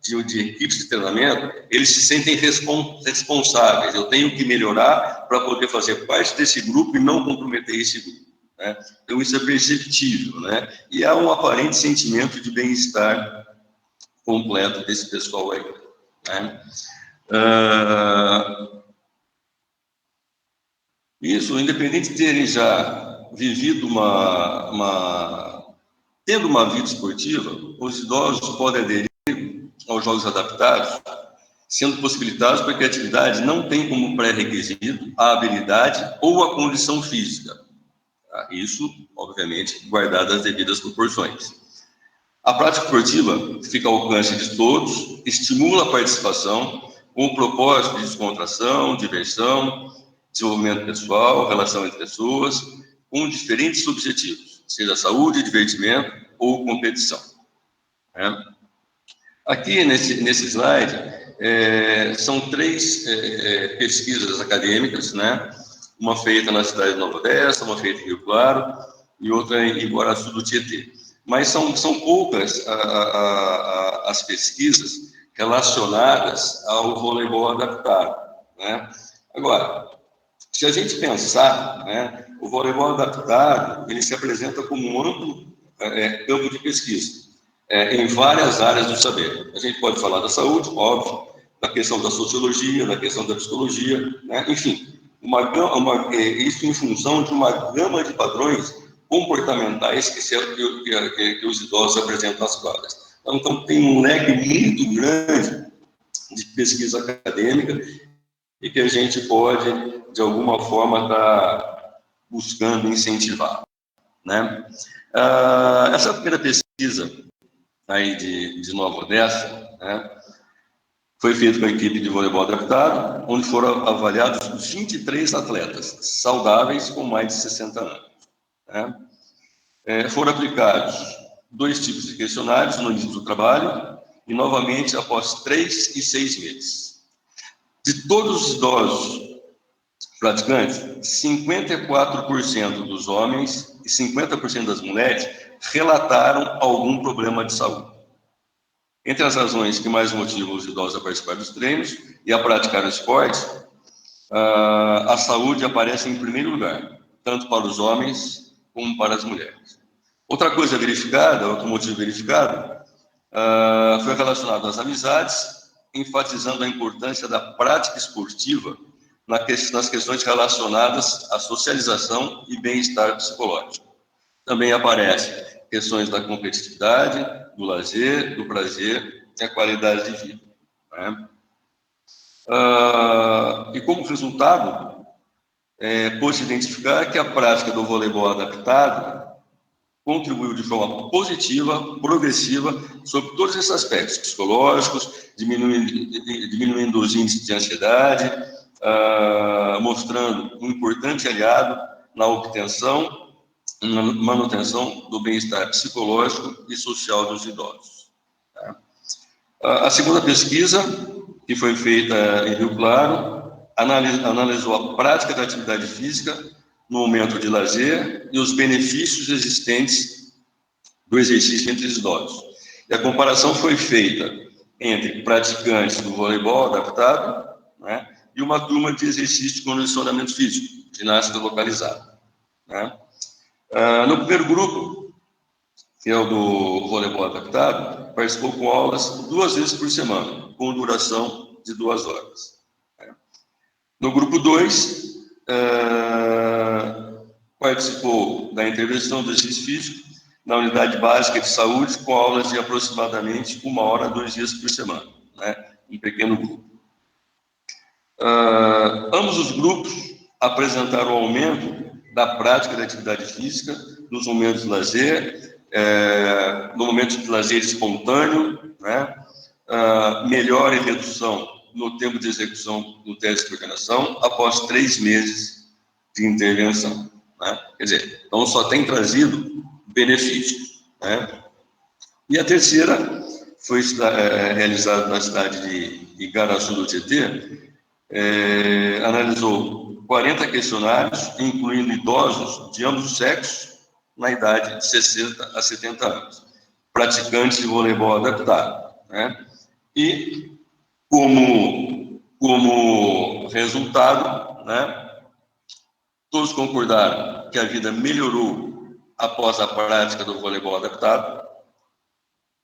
Speaker 3: de equipes de treinamento, eles se sentem responsáveis. Eu tenho que melhorar para poder fazer parte desse grupo e não comprometer esse grupo, né? Então, isso é perceptível, né? E há um aparente sentimento de bem-estar completo desse pessoal aí, né? Isso, independente de terem já vivido tendo uma vida esportiva, os idosos podem aderir aos jogos adaptados, sendo possibilitados porque a atividade não tem como pré-requisito a habilidade ou a condição física. Tá? Isso, obviamente, guardado as devidas proporções. A prática esportiva fica ao alcance de todos, estimula a participação com o propósito de descontração, diversão, desenvolvimento pessoal, relação entre pessoas, com diferentes objetivos, seja saúde, divertimento ou competição. Né? Aqui, nesse slide, são 3 pesquisas acadêmicas, né? Uma feita na cidade de Nova Odessa, uma feita em Rio Claro e outra em Iguaraçu do Tietê. Mas são poucas as pesquisas relacionadas ao voleibol adaptado, né? Agora, se a gente pensar, né, o voleibol adaptado, ele se apresenta como um amplo campo de pesquisa, em várias áreas do saber. A gente pode falar da saúde, óbvio, da questão da sociologia, da questão da psicologia, né? Enfim, isso em função de uma gama de padrões comportamentais que os idosos apresentam às quadras. Então, tem um leque muito grande de pesquisa acadêmica e que a gente pode, de alguma forma, estar buscando incentivar, né? Essa primeira pesquisa aí de Nova Odessa, né, foi feita com a equipe de voleibol adaptado, onde foram avaliados 23 atletas saudáveis com mais de 60 anos. Né? Foram aplicados 2 tipos de questionários no início do trabalho e, novamente, após 3 e 6 meses. De todos os idosos praticantes, 54% dos homens e 50% das mulheres relataram algum problema de saúde. Entre as razões que mais motivam os idosos a participar dos treinos e a praticar o esporte, a saúde aparece em primeiro lugar, tanto para os homens como para as mulheres. Outra coisa verificada, outro motivo verificado, foi relacionado às amizades, enfatizando a importância da prática esportiva nas questões relacionadas à socialização e bem-estar psicológico. Também aparecem questões da competitividade, do lazer, do prazer e a qualidade de vida. Né? E como resultado, pôde-se identificar que a prática do voleibol adaptado contribuiu de forma positiva, progressiva, sobre todos esses aspectos psicológicos, diminuindo os índices de ansiedade, mostrando um importante aliado na obtenção na manutenção do bem-estar psicológico e social dos idosos. Tá? A segunda pesquisa, que foi feita em Rio Claro, analisou a prática da atividade física no momento de lazer e os benefícios existentes do exercício entre os idosos. E a comparação foi feita entre praticantes do voleibol adaptado, né, e uma turma de exercício de condicionamento físico, ginástica localizada. Né? No primeiro grupo, que é o do voleibol adaptado, participou com aulas 2 vezes por semana, com duração de 2 horas. No grupo 2, participou da intervenção do exercício físico na unidade básica de saúde, com aulas de aproximadamente 1 hora, 2 dias por semana, né, um pequeno grupo. Ambos os grupos apresentaram aumento da prática da atividade física nos momentos de lazer, no momento de lazer espontâneo, né? Melhora e redução no tempo de execução do teste de coordenação após 3 meses de intervenção. Né? Quer dizer, então só tem trazido benefícios. Né? E a terceira foi realizada na cidade de Igaraçu do Tietê, analisou 40 questionários, incluindo idosos de ambos os sexos, na idade de 60 a 70 anos, praticantes de voleibol adaptado, né? E, como resultado, né, todos concordaram que a vida melhorou após a prática do voleibol adaptado,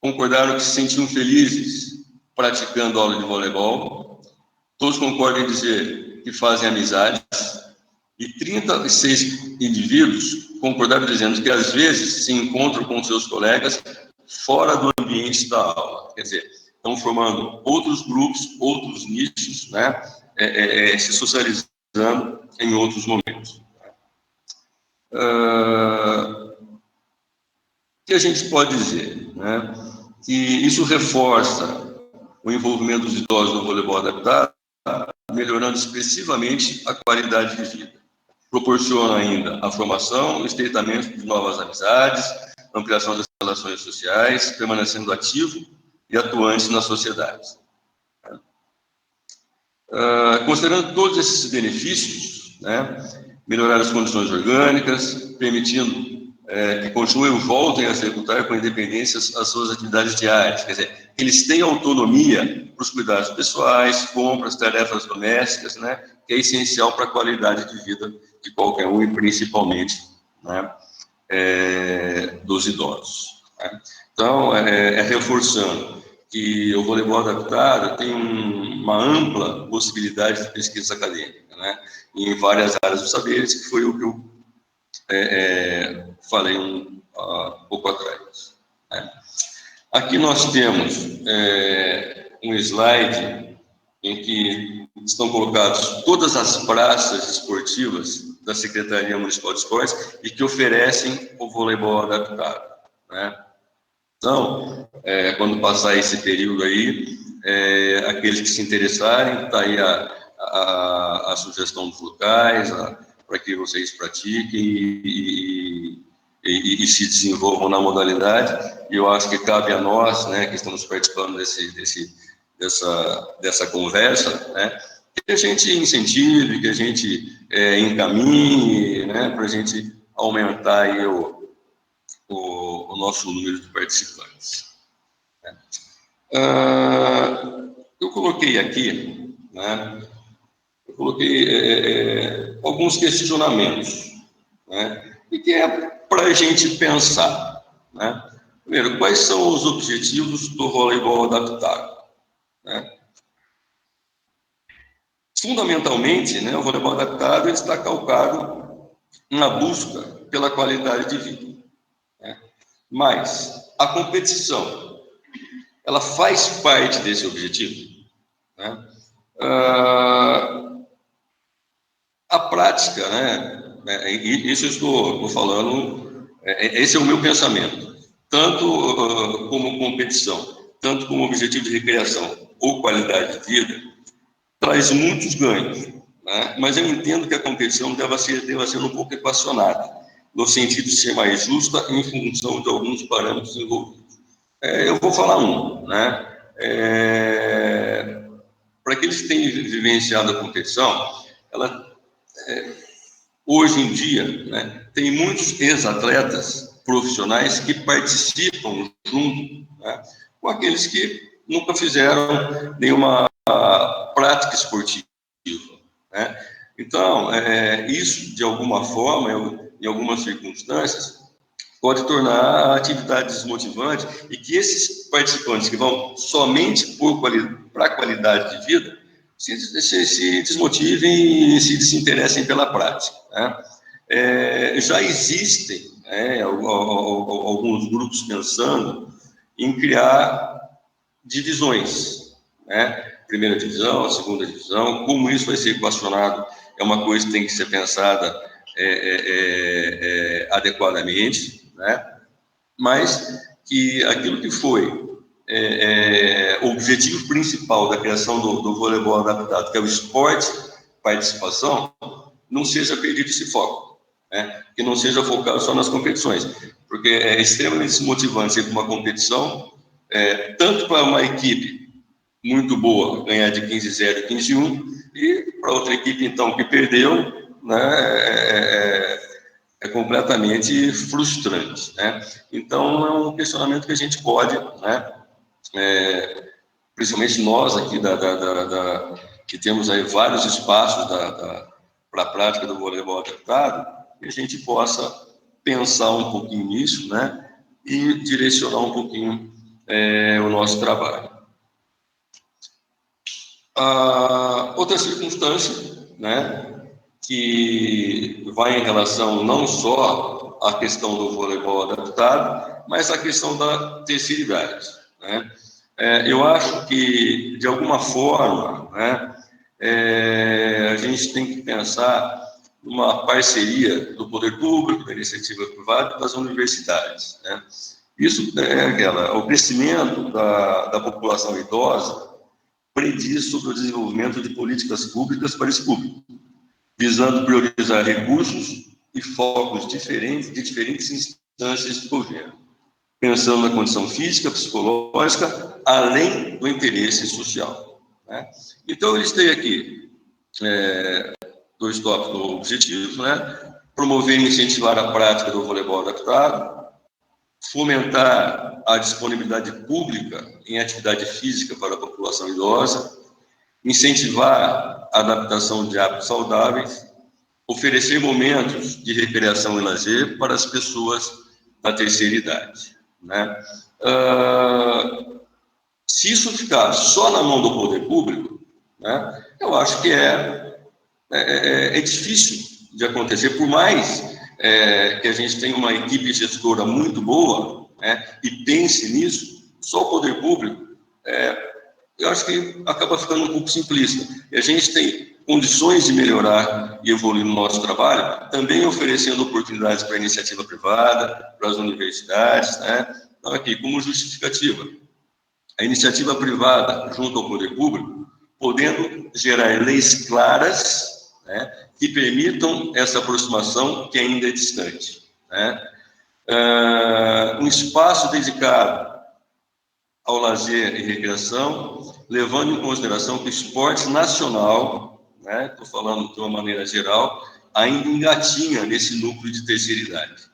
Speaker 3: concordaram que se sentiam felizes praticando aula de voleibol, todos concordam em dizer que fazem amizades, e 36 indivíduos concordaram dizendo que às vezes se encontram com seus colegas fora do ambiente da aula, quer dizer, estão formando outros grupos, outros nichos, né, se socializando em outros momentos. O que a gente pode dizer, né, que isso reforça o envolvimento dos idosos no voleibol adaptado, melhorando expressivamente a qualidade de vida. Proporciona ainda a formação, o estreitamento de novas amizades, ampliação das relações sociais, permanecendo ativo e atuante na sociedade. Considerando todos esses benefícios, né, melhorar as condições orgânicas, permitindo que continuem ou voltem a executar com independência as suas atividades diárias, quer dizer, eles têm autonomia para os cuidados pessoais, compras, tarefas domésticas, né, que é essencial para a qualidade de vida de qualquer um e principalmente, né, dos idosos. Né? Então, reforçando que o voleibol adaptado tem uma ampla possibilidade de pesquisa acadêmica, né, em várias áreas dos saberes, que foi o que eu falei um pouco atrás. Né? Aqui nós temos um slide em que estão colocadas todas as praças esportivas da Secretaria Municipal de Esportes e que oferecem o voleibol adaptado. Né? Então, quando passar esse período aí, aqueles que se interessarem, está aí a sugestão dos locais, para que vocês pratiquem e se desenvolvam na modalidade. E eu acho que cabe a nós, né, que estamos participando dessa conversa, né, que a gente incentive, que a gente encaminhe, né, para a gente aumentar aí o nosso número de participantes. Eu coloquei aqui, né, alguns questionamentos, né, e que é para a gente pensar. Né? Primeiro, quais são os objetivos do voleibol adaptado? Né? Fundamentalmente, né, o voleibol adaptado está calcado na busca pela qualidade de vida. Né? Mas a competição, ela faz parte desse objetivo. Né? A prática, né, isso eu estou falando, esse é o meu pensamento, tanto como competição, tanto como objetivo de recreação ou qualidade de vida, traz muitos ganhos, né? Mas eu entendo que a competição deva ser um pouco equacionada, no sentido de ser mais justa em função de alguns parâmetros envolvidos. Eu vou falar um, né? Para aqueles que têm vivenciado a competição, ela hoje em dia, né, tem muitos ex-atletas profissionais que participam junto, né, com aqueles que nunca fizeram nenhuma prática esportiva. Né? Então, isso, de alguma forma, em algumas circunstâncias, pode tornar a atividade desmotivante e que esses participantes que vão somente para a qualidade de vida se desmotivem e se desinteressem pela prática. Né? Já existem alguns grupos pensando em criar divisões, né? Primeira divisão, segunda divisão, como isso vai ser equacionado é uma coisa que tem que ser pensada adequadamente, né? Mas que aquilo que foi o objetivo principal da criação do voleibol adaptado, que é o esporte, participação, não seja perdido esse foco, né? Que não seja focado só nas competições, porque é extremamente desmotivante ir para uma competição, tanto para uma equipe muito boa ganhar de 15-0 e 15-1, e para outra equipe, então, que perdeu, né, é completamente frustrante, né? Então, é um questionamento que a gente pode, né, principalmente nós aqui que temos aí vários espaços para a prática do voleibol adaptado, que a gente possa pensar um pouquinho nisso, né, e direcionar um pouquinho o nosso trabalho. Outra circunstância, né, que vai em relação não só à questão do voleibol adaptado, mas à questão da terceira idade, né? Eu acho que, de alguma forma, né, a gente tem que pensar numa parceria do poder público, da iniciativa privada e das universidades, né? Isso o crescimento da população idosa prediz sobre o desenvolvimento de políticas públicas para esse público, visando priorizar recursos e focos diferentes de diferentes instâncias do governo, pensando na condição física, psicológica, além do interesse social, né? Então, eu listei aqui 2 tópicos objetivos, né? Promover e incentivar a prática do voleibol adaptado, fomentar a disponibilidade pública em atividade física para a população idosa, incentivar a adaptação de hábitos saudáveis, oferecer momentos de recreação e lazer para as pessoas da terceira idade, né? Se isso ficar só na mão do poder público, né, eu acho que é difícil de acontecer, por mais que a gente tenha uma equipe gestora muito boa, né, e pense nisso, só o poder público, eu acho que acaba ficando um pouco simplista. E a gente tem condições de melhorar e evoluir no nosso trabalho, também oferecendo oportunidades para a iniciativa privada, para as universidades, né? Então, aqui, como justificativa, a iniciativa privada, junto ao poder público, podendo gerar leis claras, né, que permitam essa aproximação que ainda é distante, né? Um espaço dedicado ao lazer e recreação, levando em consideração que o esporte nacional, né, estou falando de uma maneira geral, ainda engatinha nesse núcleo de terceira idade.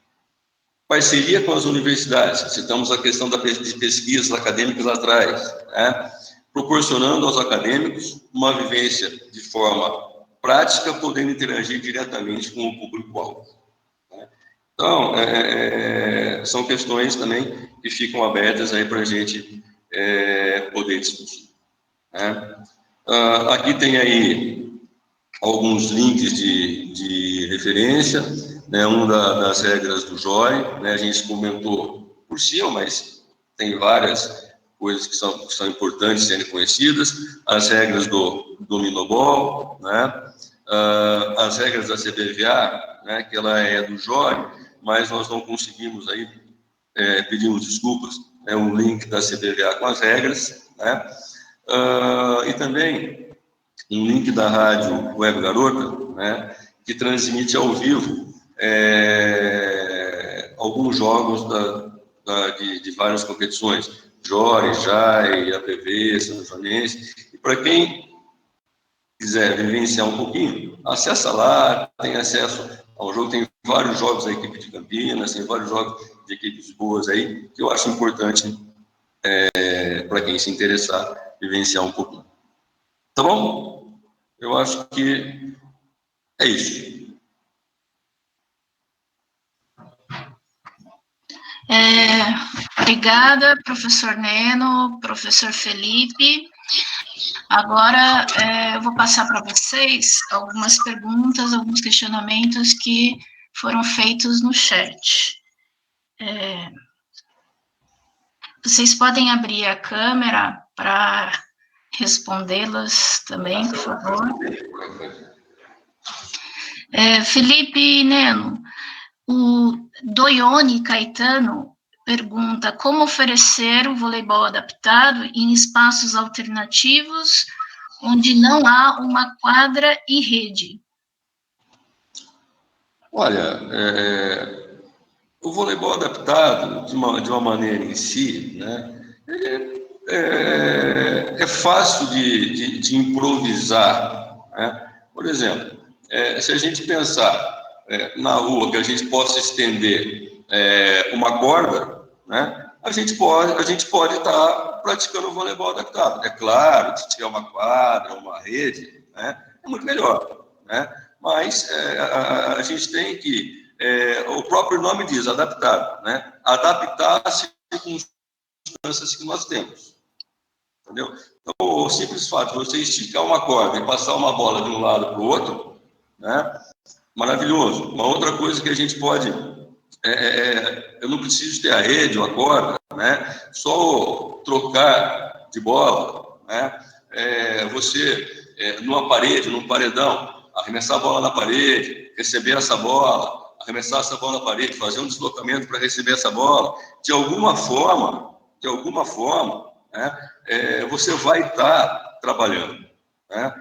Speaker 3: Parceria com as universidades, citamos a questão de pesquisas acadêmicas lá atrás, né, proporcionando aos acadêmicos uma vivência de forma prática, podendo interagir diretamente com o público-alvo. Né? Então, são questões também que ficam abertas aí para a gente poder discutir, né? Aqui tem aí alguns links de referência, né? Das regras do JOI, né? A gente comentou por cima, mas tem várias coisas que são importantes serem conhecidas, as regras do Minobol, né? As regras da CBVA, né? Que ela é do JOI, mas nós não conseguimos aí, pedimos desculpas, um link da CBVA com as regras, né? E também um link da rádio Web Garota, né, que transmite ao vivo alguns jogos de várias competições, JOI, JAI, APV, São Joanense, e para quem quiser vivenciar um pouquinho, acessa lá, tem acesso ao jogo, tem vários jogos da equipe de Campinas, tem vários jogos de equipes boas aí, que eu acho importante para quem se interessar, vivenciar um pouquinho. Tá bom? Eu acho que é isso.
Speaker 1: Obrigada, professor Neno, professor Felipe. Agora, eu vou passar para vocês algumas perguntas, alguns questionamentos que foram feitos no chat. Vocês podem abrir a câmera para respondê-las também, por favor. Felipe Neno, o Doione Caetano pergunta como oferecer o voleibol adaptado em espaços alternativos onde não há uma quadra e rede.
Speaker 3: Olha, o voleibol adaptado, de uma maneira em si, né, é fácil de improvisar, né? Por exemplo, se a gente pensar na rua que a gente possa estender uma corda, né? A gente pode estar praticando voleibol adaptado. É claro, se tiver uma quadra, uma rede, né? É muito melhor, né? Mas a gente tem que, o próprio nome diz, adaptado, né? Adaptar às circunstâncias que nós temos, entendeu? Então, o simples fato de você esticar uma corda e passar uma bola de um lado para o outro, né? Maravilhoso. Uma outra coisa que a gente pode, eu não preciso ter a rede ou a corda, né? Só trocar de bola, né? Numa parede, num paredão, arremessar a bola na parede, receber essa bola, arremessar essa bola na parede, fazer um deslocamento para receber essa bola, de alguma forma, né? Você vai estar trabalhando, né?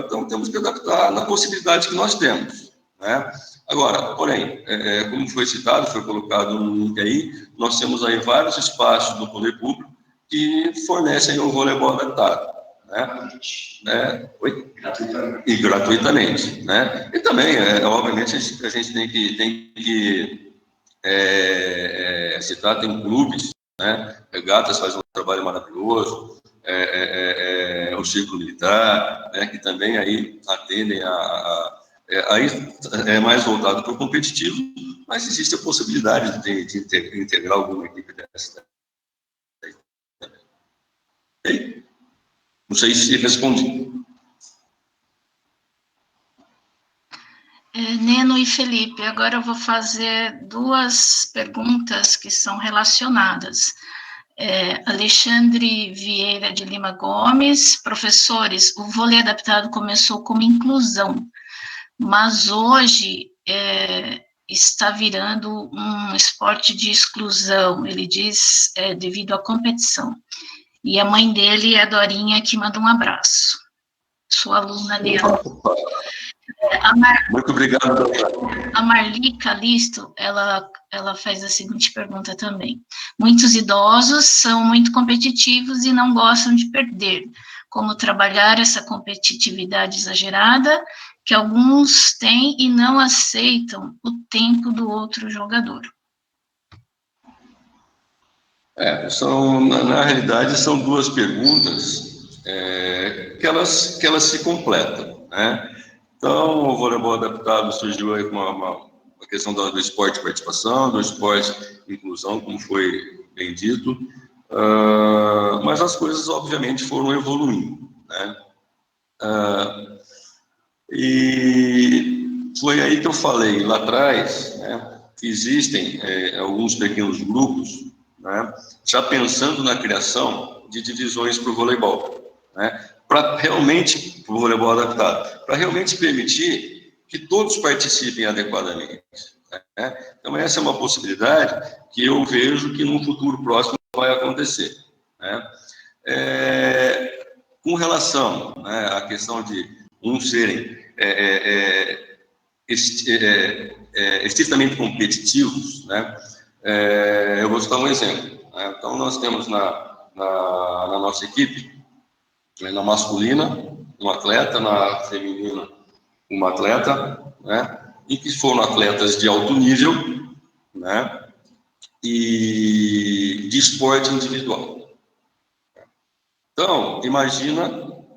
Speaker 3: Então, temos que adaptar na possibilidade que nós temos, né? Agora, porém, como foi citado, foi colocado no link aí, nós temos aí vários espaços do poder público que fornecem o voleibol adaptado, né? E gratuitamente, né? E também, obviamente, a gente tem que citar, tem clubes, né? Regatas faz um trabalho maravilhoso, o Círculo Militar, né? Que também aí atendem aí é mais voltado para o competitivo, mas existe a possibilidade de integrar alguma equipe dessa. Não sei se respondi.
Speaker 1: Neno e Felipe, agora eu vou fazer duas perguntas que são relacionadas. Alexandre Vieira de Lima Gomes, professores, o vôlei adaptado começou como inclusão, mas hoje está virando um esporte de exclusão, ele diz, devido à competição. E a mãe dele é a Dorinha, que manda um abraço. Sou aluna dela.
Speaker 3: Muito obrigado.
Speaker 1: A Marli Calisto, ela faz a seguinte pergunta também. Muitos idosos são muito competitivos e não gostam de perder. Como trabalhar essa competitividade exagerada que alguns têm e não aceitam o tempo do outro jogador?
Speaker 3: Na realidade, são duas perguntas que elas se completam, né? Então, o voleibol adaptado surgiu aí com uma questão do esporte de participação, do esporte de inclusão, como foi bem dito, mas as coisas, obviamente, foram evoluindo, né? E foi aí que eu falei lá atrás, né, que existem alguns pequenos grupos, né, já pensando na criação de divisões para o voleibol, né, para realmente, para o voleibol adaptado, para realmente permitir que todos participem adequadamente, né? Então, essa é uma possibilidade que eu vejo que no futuro próximo vai acontecer, né? Com relação, né, à questão de uns serem estritamente competitivos, né? Eu vou citar um exemplo, né? Então, nós temos na nossa equipe, na masculina, um atleta, na feminina, uma atleta, né? E que foram atletas de alto nível, né? E de esporte individual. Então, imagina,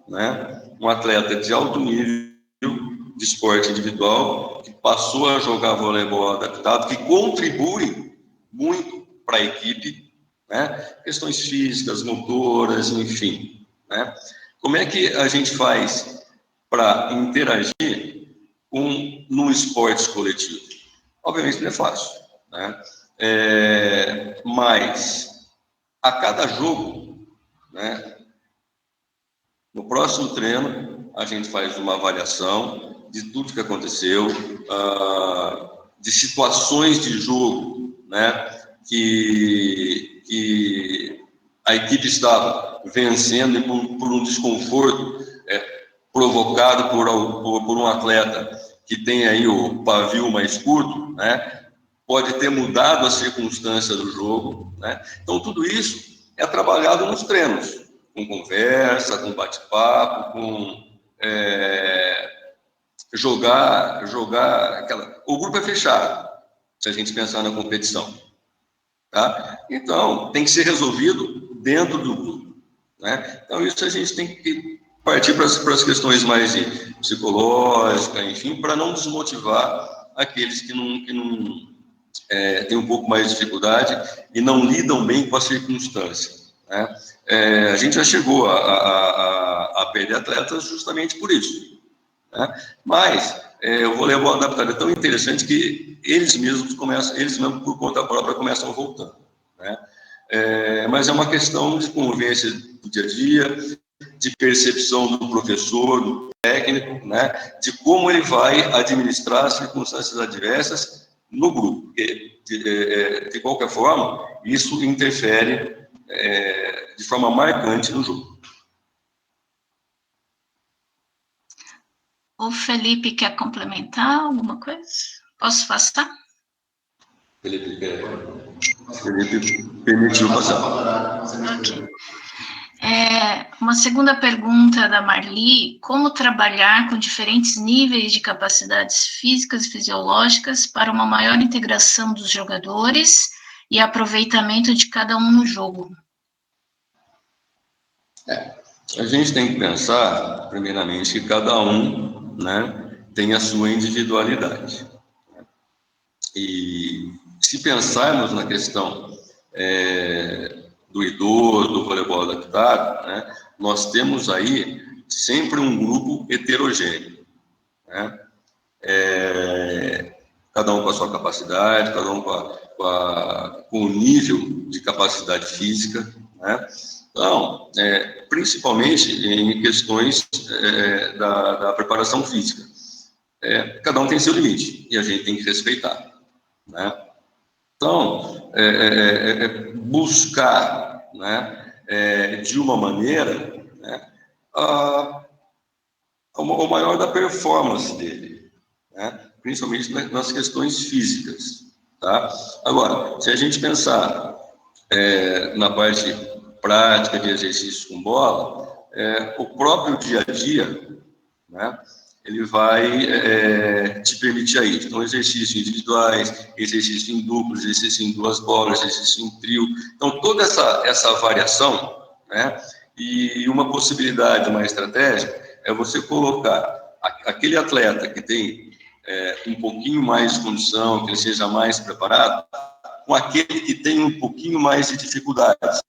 Speaker 3: né, um atleta de alto nível de esporte individual que passou a jogar voleibol adaptado, que contribui muito para a equipe, né? Questões físicas, motoras, enfim, né? Como é que a gente faz para interagir num esporte coletivo? Obviamente não é fácil, né? Mas a cada jogo, né, no próximo treino, a gente faz uma avaliação de tudo que aconteceu, de situações de jogo, né, que a equipe estava vencendo e por um desconforto provocado por um atleta que tem aí o pavio mais curto, né, pode ter mudado a circunstância do jogo, né? Então, tudo isso é trabalhado nos treinos, com conversa, com bate-papo, com jogar aquela... O grupo é fechado, se a gente pensar na competição, tá? Então, tem que ser resolvido dentro do grupo, né? Então, isso a gente tem que partir para as questões mais psicológicas, enfim, para não desmotivar aqueles que não têm um pouco mais de dificuldade e não lidam bem com a circunstância, né? A gente já chegou a perder atletas justamente por isso, né? Mas o voleibol adaptado é tão interessante que eles mesmos por conta própria começam voltando, né? Mas é uma questão de convivência do dia a dia, de percepção do professor, do técnico, né? De como ele vai administrar as circunstâncias adversas no grupo. Porque, de qualquer forma, isso interfere de forma marcante no jogo.
Speaker 1: O Felipe quer complementar alguma coisa? Posso passar?
Speaker 3: Felipe permitiu passar.
Speaker 1: Ok. Uma segunda pergunta da Marli: como trabalhar com diferentes níveis de capacidades físicas e fisiológicas para uma maior integração dos jogadores e aproveitamento de cada um no jogo?
Speaker 3: A gente tem que pensar, primeiramente, que cada um, né, tem a sua individualidade. E se pensarmos na questão do idoso, do voleibol adaptado, né, nós temos aí sempre um grupo heterogêneo, né? Cada um com a sua capacidade, cada um com o nível de capacidade física, né? Então, principalmente em questões da preparação física. Cada um tem seu limite e a gente tem que respeitar, né? Então, buscar, né, de uma maneira, né, o maior da performance dele, né, principalmente nas questões físicas, tá? Agora, se a gente pensar na parte prática de exercício com bola, o próprio dia a dia, né, ele vai te permitir aí. Então, exercícios individuais, exercício em duplos, exercício em duas bolas, exercício em trio. Então, toda essa variação, né, e uma possibilidade, uma estratégia, é você colocar aquele atleta que tem um pouquinho mais de condição, que ele seja mais preparado, com aquele que tem um pouquinho mais de dificuldades,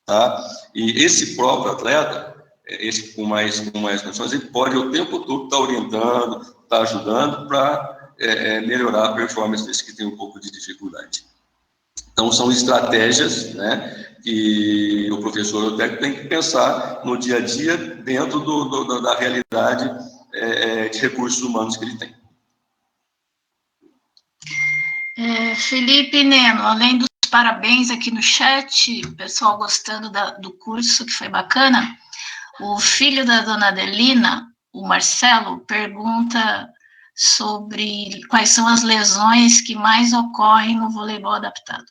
Speaker 3: tá? E esse próprio atleta, esse com mais condições, ele pode o tempo todo estar orientando, estar ajudando para melhorar a performance desse que tem um pouco de dificuldade. Então, são estratégias, né, que o professor ou técnico tem que pensar no dia a dia dentro da realidade de recursos humanos que ele tem.
Speaker 1: Felipe Neno, além dos parabéns aqui no chat, o pessoal gostando do curso, que foi bacana, o filho da dona Adelina, o Marcelo, pergunta sobre quais são as lesões que mais ocorrem no voleibol adaptado.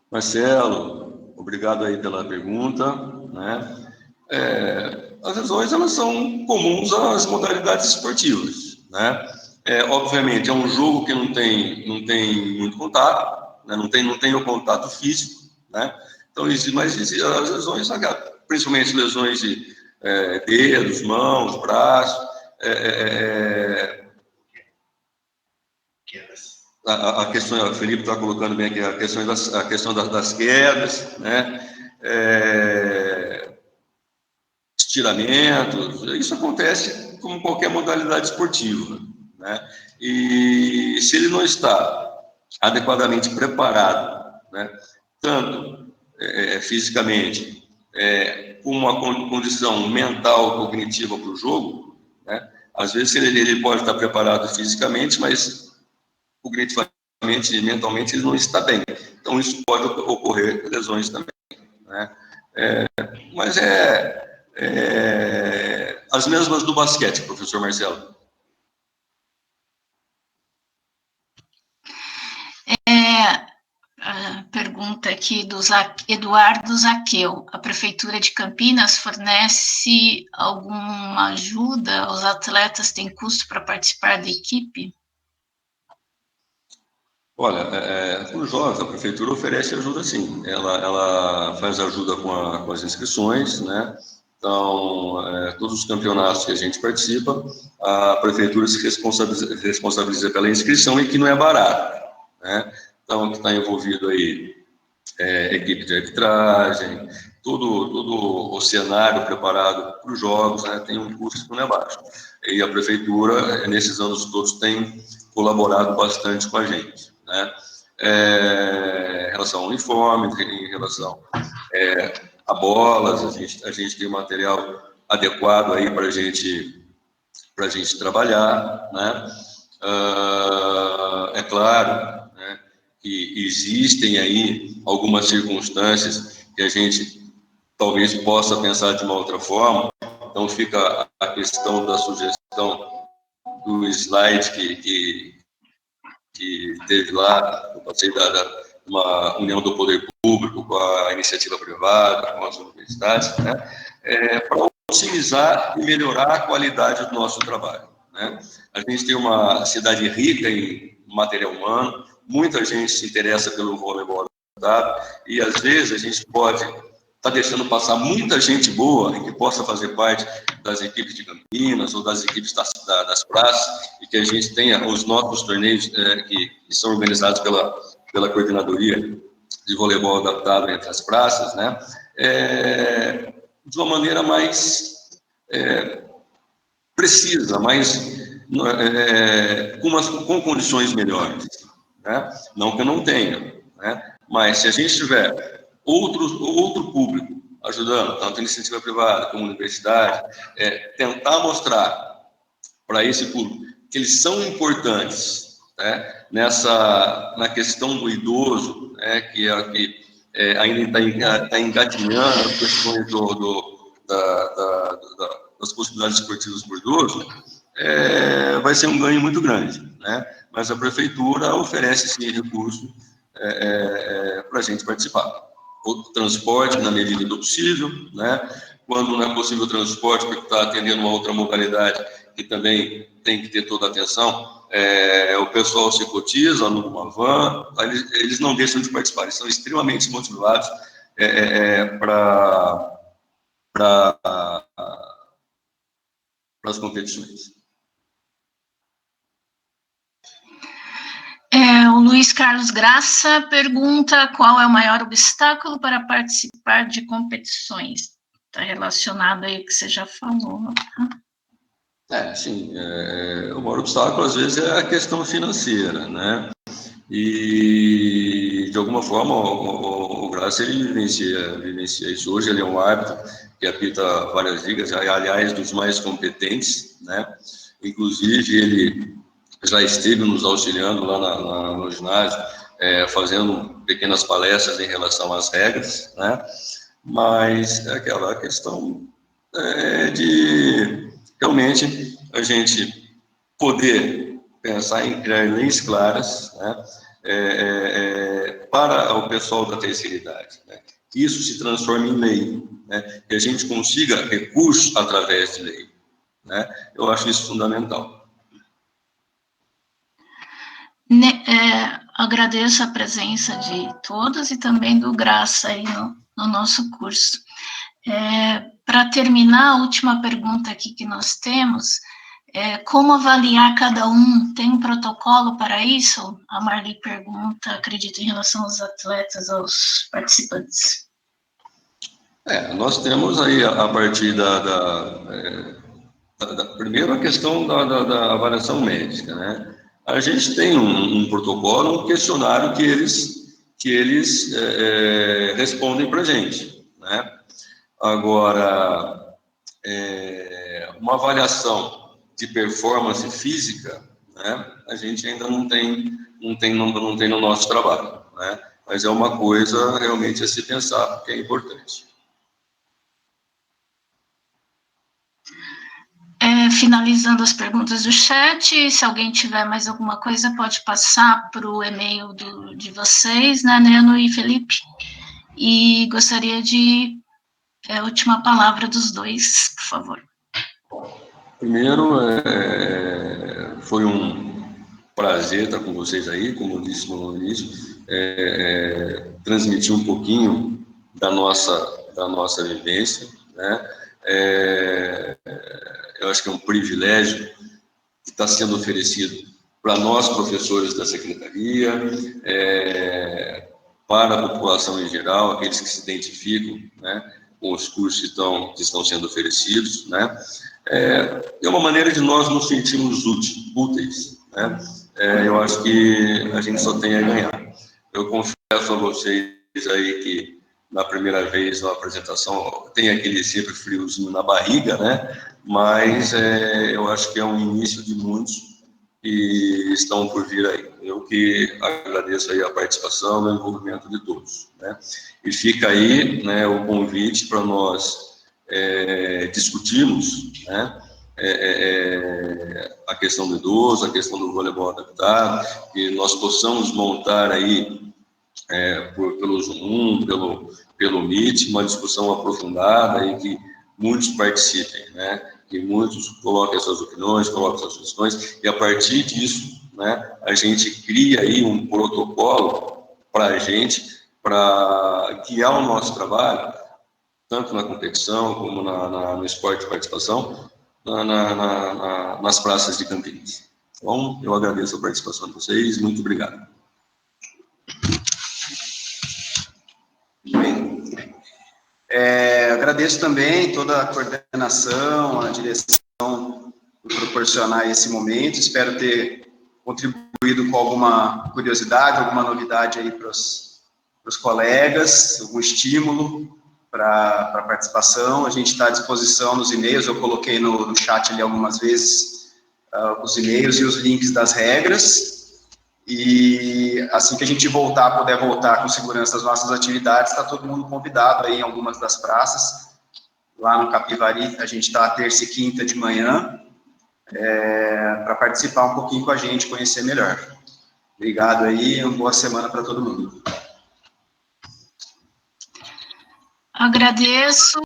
Speaker 3: Marcelo, obrigado aí pela pergunta, né? As lesões, elas são comuns às modalidades esportivas, né? Obviamente, é um jogo que não tem muito contato, né? Não tem o contato físico, né? Então, mas as lesões, principalmente lesões de dedos, mãos, braços, a questão, o Felipe está colocando bem aqui a questão das quedas, né? Estiramentos, isso acontece como qualquer modalidade esportiva, né? E se ele não está adequadamente preparado, né, tanto fisicamente, com uma condição mental, cognitiva para o jogo, né, às vezes ele pode estar preparado fisicamente, mas cognitivamente e mentalmente ele não está bem. Então, isso pode ocorrer lesões também, né? Mas as mesmas do basquete, professor Marcelo.
Speaker 1: pergunta aqui do Eduardo Zaqueu. A Prefeitura de Campinas fornece alguma ajuda aos atletas? Tem custo para participar da equipe?
Speaker 3: Olha, para os jovens, a Prefeitura oferece ajuda sim. Ela faz ajuda com as inscrições, né? Então, todos os campeonatos que a gente participa, a Prefeitura se responsabiliza pela inscrição e que não é barato, né? Então, que está envolvido aí equipe de arbitragem, todo o cenário preparado para os jogos, né, tem um custo que não é baixo. E a Prefeitura, nesses anos todos, tem colaborado bastante com a gente, né? Em relação ao uniforme, em relação a bolas, a gente tem um material adequado aí para a gente trabalhar, né? É claro, né, que existem aí algumas circunstâncias que a gente talvez possa pensar de uma outra forma. Então fica a questão da sugestão do slide que teve lá, eu passei uma união do poder público com a iniciativa privada, com as universidades, né, para otimizar e melhorar a qualidade do nosso trabalho, né? A gente tem uma cidade rica em material humano, muita gente se interessa pelo voleibol adaptado, e às vezes a gente pode estar deixando passar muita gente boa e que possa fazer parte das equipes de Campinas ou das equipes das praças, e que a gente tenha os nossos torneios que são organizados pela coordenadoria de voleibol adaptado entre as praças, né? De uma maneira mais precisa, com condições melhores, né? Não que eu não tenha, né? Mas se a gente tiver outro público ajudando, tanto iniciativa privada como universidade, tentar mostrar para esse público que eles são importantes, né? Na questão do idoso, né? Que ainda está engatinhando as questões das possibilidades esportivas por idoso, vai ser um ganho muito grande, né? Mas a Prefeitura oferece esse recurso para a gente participar. O transporte, na medida do possível, né? Quando não é possível o transporte, porque está atendendo uma outra modalidade que também tem que ter toda a atenção, o pessoal se cotiza numa van, eles não deixam de participar, eles são extremamente motivados para as competições.
Speaker 1: O Luiz Carlos Graça pergunta qual é o maior obstáculo para participar de competições. Está relacionado aí ao que você já falou.
Speaker 3: Sim. O maior obstáculo, às vezes, é a questão financeira, né? E, de alguma forma, o Graça, ele vivencia isso. Hoje ele é um árbitro que apita várias ligas, aliás, dos mais competentes, né? Inclusive, ele já esteve nos auxiliando lá no ginásio, fazendo pequenas palestras em relação às regras, né? Mas é aquela questão de realmente a gente poder pensar em criar leis claras, né? Para o pessoal da terceira idade, né? Que isso se transforme em lei, né? Que a gente consiga recursos através de lei, né? Eu acho isso fundamental.
Speaker 1: Agradeço a presença de todos e também do Graça aí no nosso curso. Para terminar, a última pergunta aqui que nós temos como avaliar cada um? Tem um protocolo para isso? A Marli pergunta, acredito, em relação aos atletas, aos participantes.
Speaker 3: Nós temos aí, a partir primeiro, a questão da avaliação médica, né? A gente tem um protocolo, um questionário que eles respondem para a gente, né? Agora, uma avaliação de performance física, né? A gente ainda não tem no nosso trabalho, né? Mas é uma coisa realmente a se pensar, porque é importante.
Speaker 1: finalizando as perguntas do chat. Se alguém tiver mais alguma coisa, pode passar para o e-mail de vocês, né, Neno e Felipe? E gostaria de a última palavra dos dois, por favor.
Speaker 3: Primeiro, foi um prazer estar com vocês aí, como eu disse no início, transmitir um pouquinho da nossa vivência, né? Eu acho que é um privilégio que está sendo oferecido para nós, professores da Secretaria, para a população em geral, aqueles que se identificam, né, com os cursos que estão sendo oferecidos, né? É uma maneira de nós nos sentirmos úteis, né? Eu acho que a gente só tem a ganhar. Eu confesso a vocês aí que na primeira vez na apresentação tem aquele sempre friozinho na barriga, né? Mas eu acho que é um início de muitos que estão por vir aí. Eu que agradeço aí a participação e o envolvimento de todos, né? E fica aí, né, o convite para nós discutirmos, né, a questão do idoso, a questão do voleibol adaptado, que nós possamos montar aí pelo Zoom, pelo Meet, uma discussão aprofundada e que muitos participem, né? Que muitos coloquem suas opiniões, coloquem suas sugestões, e a partir disso, né, a gente cria aí um protocolo para a gente, para guiar o nosso trabalho, tanto na competição como no esporte de participação, nas praças de Campinas. Então, eu agradeço a participação de vocês, muito obrigado.
Speaker 2: Agradeço também toda a coordenação, a direção por proporcionar esse momento. Espero ter contribuído com alguma curiosidade, alguma novidade aí para os colegas, algum estímulo para a participação. A gente está à disposição nos e-mails, eu coloquei no chat ali algumas vezes os e-mails e os links das regras. E assim que a gente puder voltar com segurança às nossas atividades, está todo mundo convidado aí em algumas das praças. Lá no Capivari, a gente está terça e quinta de manhã, para participar um pouquinho com a gente, conhecer melhor. Obrigado aí, uma boa semana para todo mundo.
Speaker 1: Agradeço.